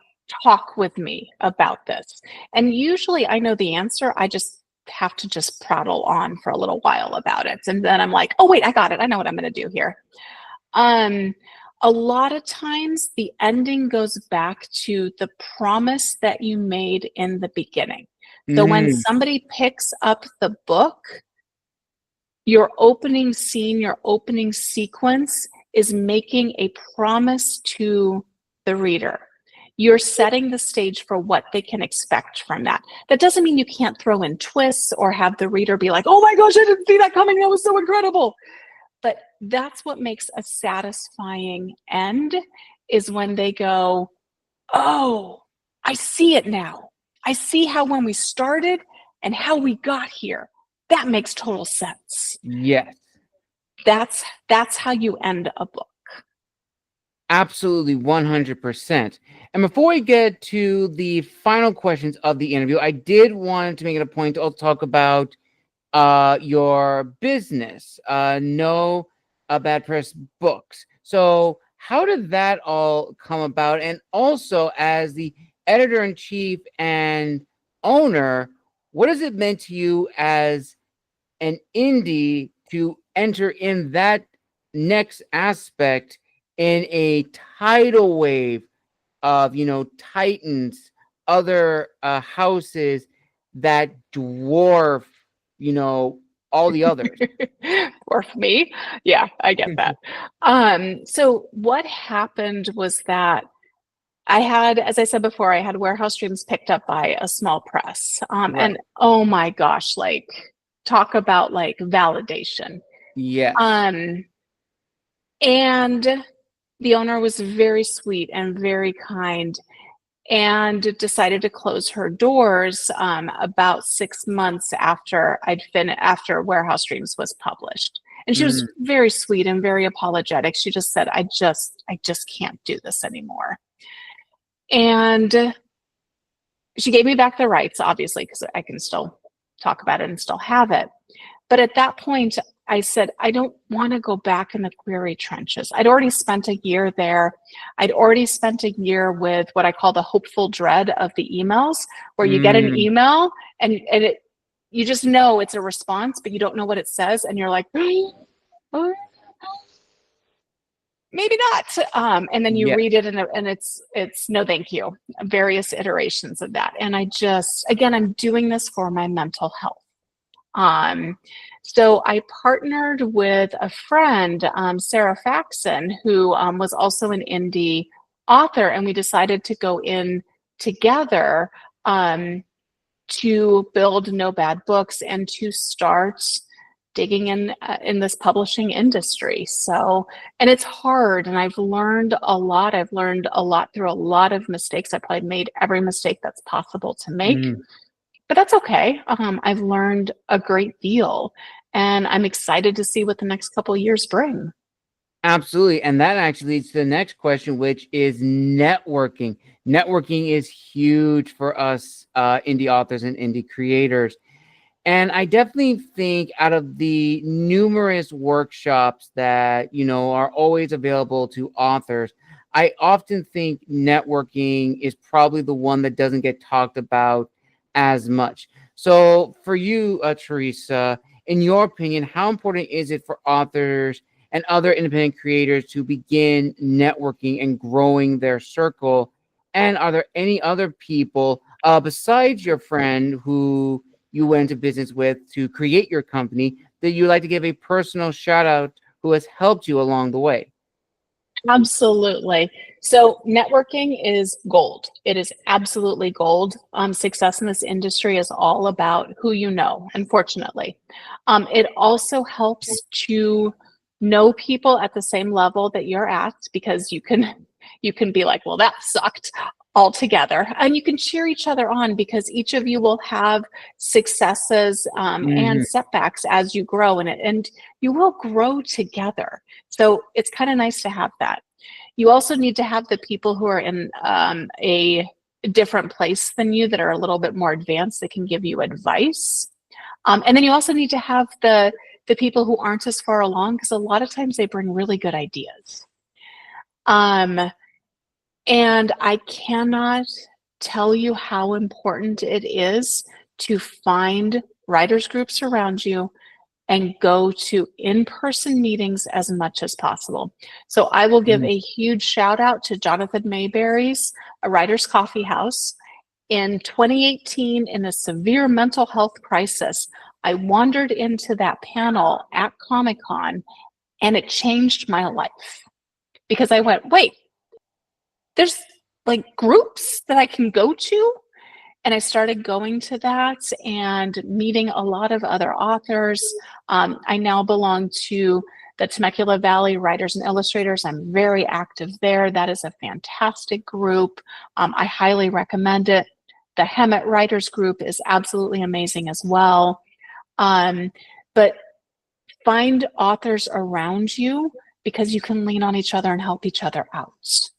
talk with me about this. And usually I know the answer. I just have to just prattle on for a little while about it. And then I'm like, oh, wait, I got it. I know what I'm going to do here. Um, a lot of times the ending goes back to the promise that you made in the beginning. So when Mhm. somebody picks up the book, your opening scene, your opening sequence is making a promise to the reader. You're setting the stage for what they can expect from that. That doesn't mean you can't throw in twists or have the reader be like, oh my gosh, I didn't see that coming. That was so incredible. But that's what makes a satisfying end, is when they go, oh, I see it now. I see how when we started and how we got here. That makes total sense. Yes, That's how you end a book. absolutely, 100%. And before we get to the final questions of the interview, I did want to make it a point to also talk about your business, No Bad Press Books. So how did that all come about? And also, as the editor in chief and owner, what has it meant to you as an indie to enter in that next aspect in a tidal wave of, titans, other houses that dwarf, you know all the others? Or for me. Yeah, I get that. So what happened was that I had, as I said before, I had warehouse dreams picked up by a small press. Right. And oh my gosh, like talk about like validation. Yes. Um, and the owner was very sweet and very kind. and decided to close her doors about 6 months after after Warehouse Dreams was published. And she was Mm, very sweet and very apologetic. She just said, I just can't do this anymore. And she gave me back the rights, obviously, because I can still talk about it and still have it. But at that point, I said, I don't want to go back in the query trenches. I'd already spent a year there. I'd already spent a year with what I call the hopeful dread of the emails, where you get an mm, email and you just know it's a response, but you don't know what it says. And you're like, oh, maybe not. And then you yeah, read it and it's no, thank you. Various iterations of that. And I just, again, I'm doing this for my mental health. Um, so I partnered with a friend, Sarah Faxon, who was also an indie author, and we decided to go in together to build No Bad Books and to start digging in this publishing industry. So, and it's hard, and I've learned a lot. I've learned a lot through a lot of mistakes. I probably made every mistake that's possible to make, mm. but that's okay. I've learned a great deal, and I'm excited to see what the next couple of years bring. Absolutely. And that actually leads to the next question, which is networking. Networking is huge for us indie authors and indie creators. And I definitely think out of the numerous workshops that, are always available to authors, I often think networking is probably the one that doesn't get talked about as much. So for you, Theresa, in your opinion, how important is it for authors and other independent creators to begin networking and growing their circle? And are there any other people besides your friend who you went into business with to create your company that you like to give a personal shout out who has helped you along the way? Absolutely. So networking is gold. It is absolutely gold. Success in this industry is all about who you know, unfortunately. It also helps to know people at the same level that you're at, because you can be like, well, that sucked altogether. And you can cheer each other on, because each of you will have successes and Mhm. setbacks as you grow in it. And you will grow together. So it's kind of nice to have that. You also need to have the people who are in a different place than you, that are a little bit more advanced, that can give you advice. And then you also need to have the people who aren't as far along, because a lot of times they bring really good ideas. Um, and I cannot tell you how important it is to find writers groups around you and go to in-person meetings as much as possible. So I will give Mm, a huge shout out to Jonathan Mayberry's A Writer's Coffee House. In 2018, in a severe mental health crisis, I wandered into that panel at Comic-Con, and it changed my life, because I went, wait, there's like groups that I can go to. And I started going to that and meeting a lot of other authors. I now belong to the Temecula Valley Writers and Illustrators. I'm very active there. That is a fantastic group. I highly recommend it. The Hemet Writers Group is absolutely amazing as well. But find authors around you, because you can lean on each other and help each other out.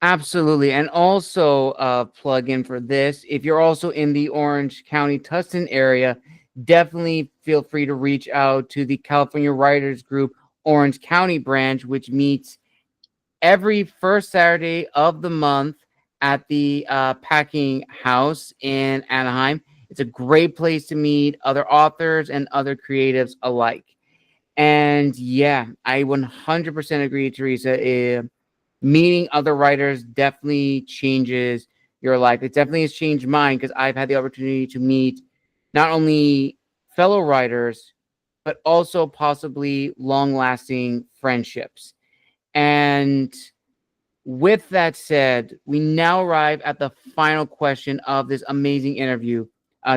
absolutely. And also, plug in for this. If you're also in the Orange County Tustin area, definitely feel free to reach out to the California Writers Group Orange County branch, which meets every first Saturday of the month at the Packing House in Anaheim. It's a great place to meet other authors and other creatives alike. And yeah, I 100% agree, Theresa. Meeting other writers definitely changes your life. It definitely has changed mine, because I've had the opportunity to meet not only fellow writers, but also possibly long lasting friendships. And with that said, we now arrive at the final question of this amazing interview,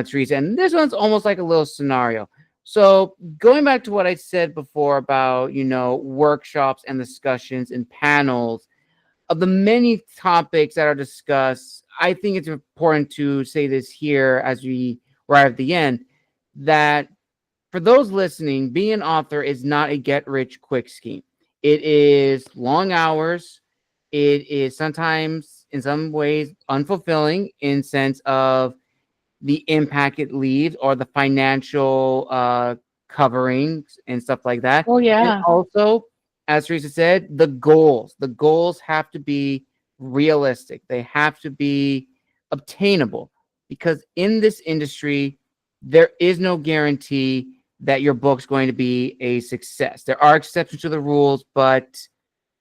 Theresa. And this one's almost like a little scenario. So, going back to what I said before about, workshops and discussions and panels, of the many topics that are discussed, I think it's important to say this here as we arrive at the end, that for those listening, being an author is not a get rich quick scheme. It is long hours. It is sometimes, in some ways, unfulfilling in sense of the impact it leaves or the financial coverings and stuff like that. Oh, And yeah. also, as Teresa said, the goals have to be realistic. They have to be obtainable, because in this industry, there is no guarantee that your book's going to be a success. There are exceptions to the rules, but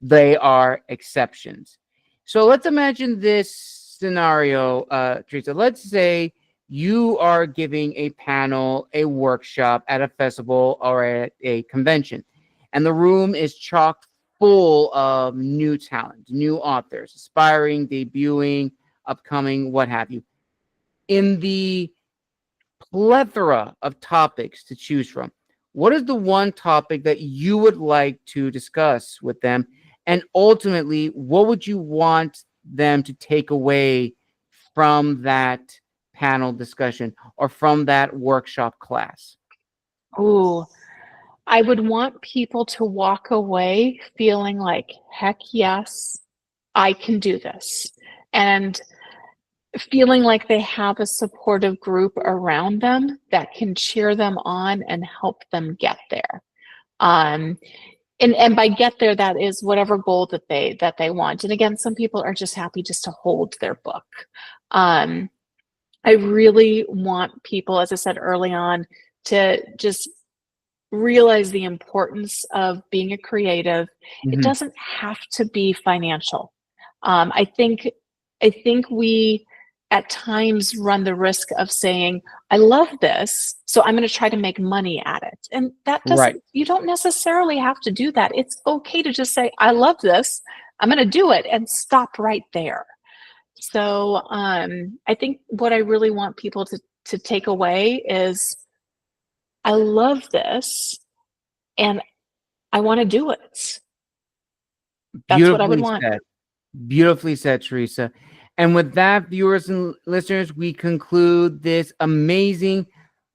they are exceptions. So let's imagine this scenario, Teresa. Let's say you are giving a panel, a workshop at a festival or at a convention, and the room is chock full of new talent, new authors, aspiring, debuting, upcoming, what have you. In the plethora of topics to choose from, what is the one topic that you would like to discuss with them? And ultimately, what would you want them to take away from that panel discussion or from that workshop class? Ooh, I would want people to walk away feeling like, heck yes, I can do this. And feeling like they have a supportive group around them that can cheer them on and help them get there. Um, and by get there, that is whatever goal that they want. And again, some people are just happy just to hold their book. Um, I really want people, as I said early on, to just realize the importance of being a creative. It Mhm. doesn't have to be financial. I think we at times run the risk of saying, I love this, so I'm going to try to make money at it. And that Right. doesn't, you don't necessarily have to do that. It's okay to just say, I love this, I'm going to do it, and stop right there. So I think what I really want people to take away is, I love this and I want to do it. That's what I would Beautifully want. said. Beautifully said, Teresa. And with that, viewers and listeners, we conclude this amazing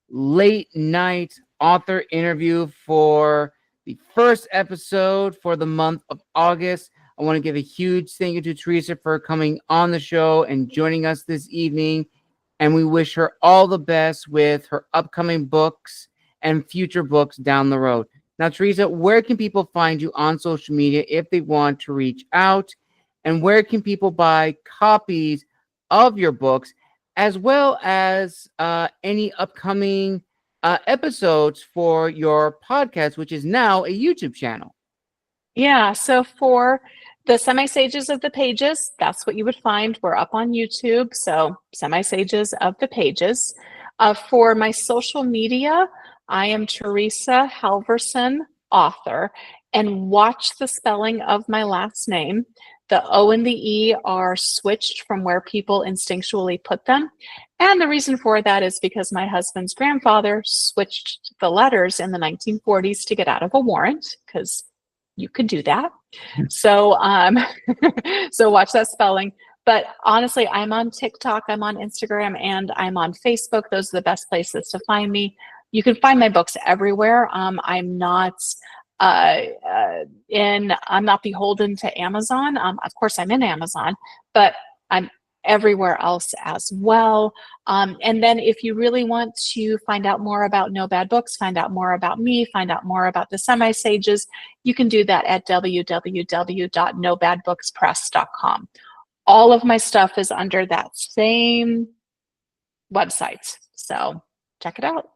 late night author interview for the first episode for the month of August. I want to give a huge thank you to Teresa for coming on the show and joining us this evening. And we wish her all the best with her upcoming books and future books down the road. Now, Teresa, where can people find you on social media if they want to reach out? And where can people buy copies of your books, as well as any upcoming episodes for your podcast, which is now a YouTube channel? Yeah, so for the Semi-Sages of the Pages, that's what you would find. We're up on YouTube, so Semi-Sages of the Pages. For my social media, I am Theresa Halvorsen, author, and watch the spelling of my last name. The O and the E are switched from where people instinctually put them. And the reason for that is because my husband's grandfather switched the letters in the 1940s to get out of a warrant, because you could do that. So, so watch that spelling. But honestly, I'm on TikTok, I'm on Instagram, and I'm on Facebook. Those are the best places to find me. You can find my books everywhere. I'm not I'm not beholden to Amazon. Of course, I'm in Amazon, but I'm everywhere else as well. And then if you really want to find out more about No Bad Books, find out more about me, find out more about the Semi-Sages, you can do that at www.nobadbookspress.com. All of my stuff is under that same website. So check it out.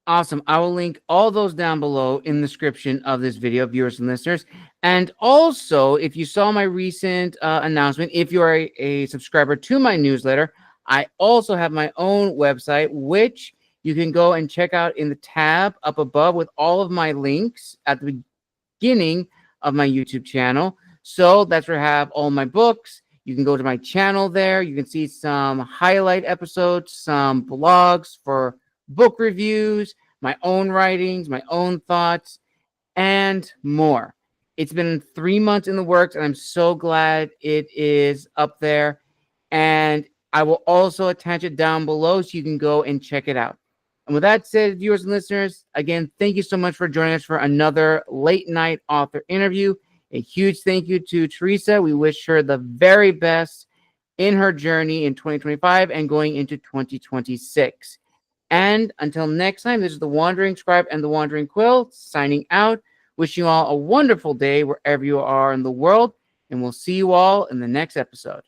Awesome. I will link all those down below in the description of this video, viewers and listeners. And also, if you saw my recent announcement, if you are a subscriber to my newsletter, I also have my own website, which you can go and check out in the tab up above with all of my links at the beginning of my YouTube channel. So that's where I have all my books. You can go to my channel there. You can see some highlight episodes, some blogs for book reviews, my own writings, my own thoughts, and more. It's been 3 months in the works, and I'm so glad it is up there. And I will also attach it down below so you can go and check it out. And with that said, viewers and listeners, again, thank you so much for joining us for another late night author interview. A huge thank you to Theresa. We wish her the very best in her journey in 2025 and going into 2026. And until next time, this is the Wandering Scribe and the Wandering Quill signing out. Wishing you all a wonderful day wherever you are in the world. And we'll see you all in the next episode.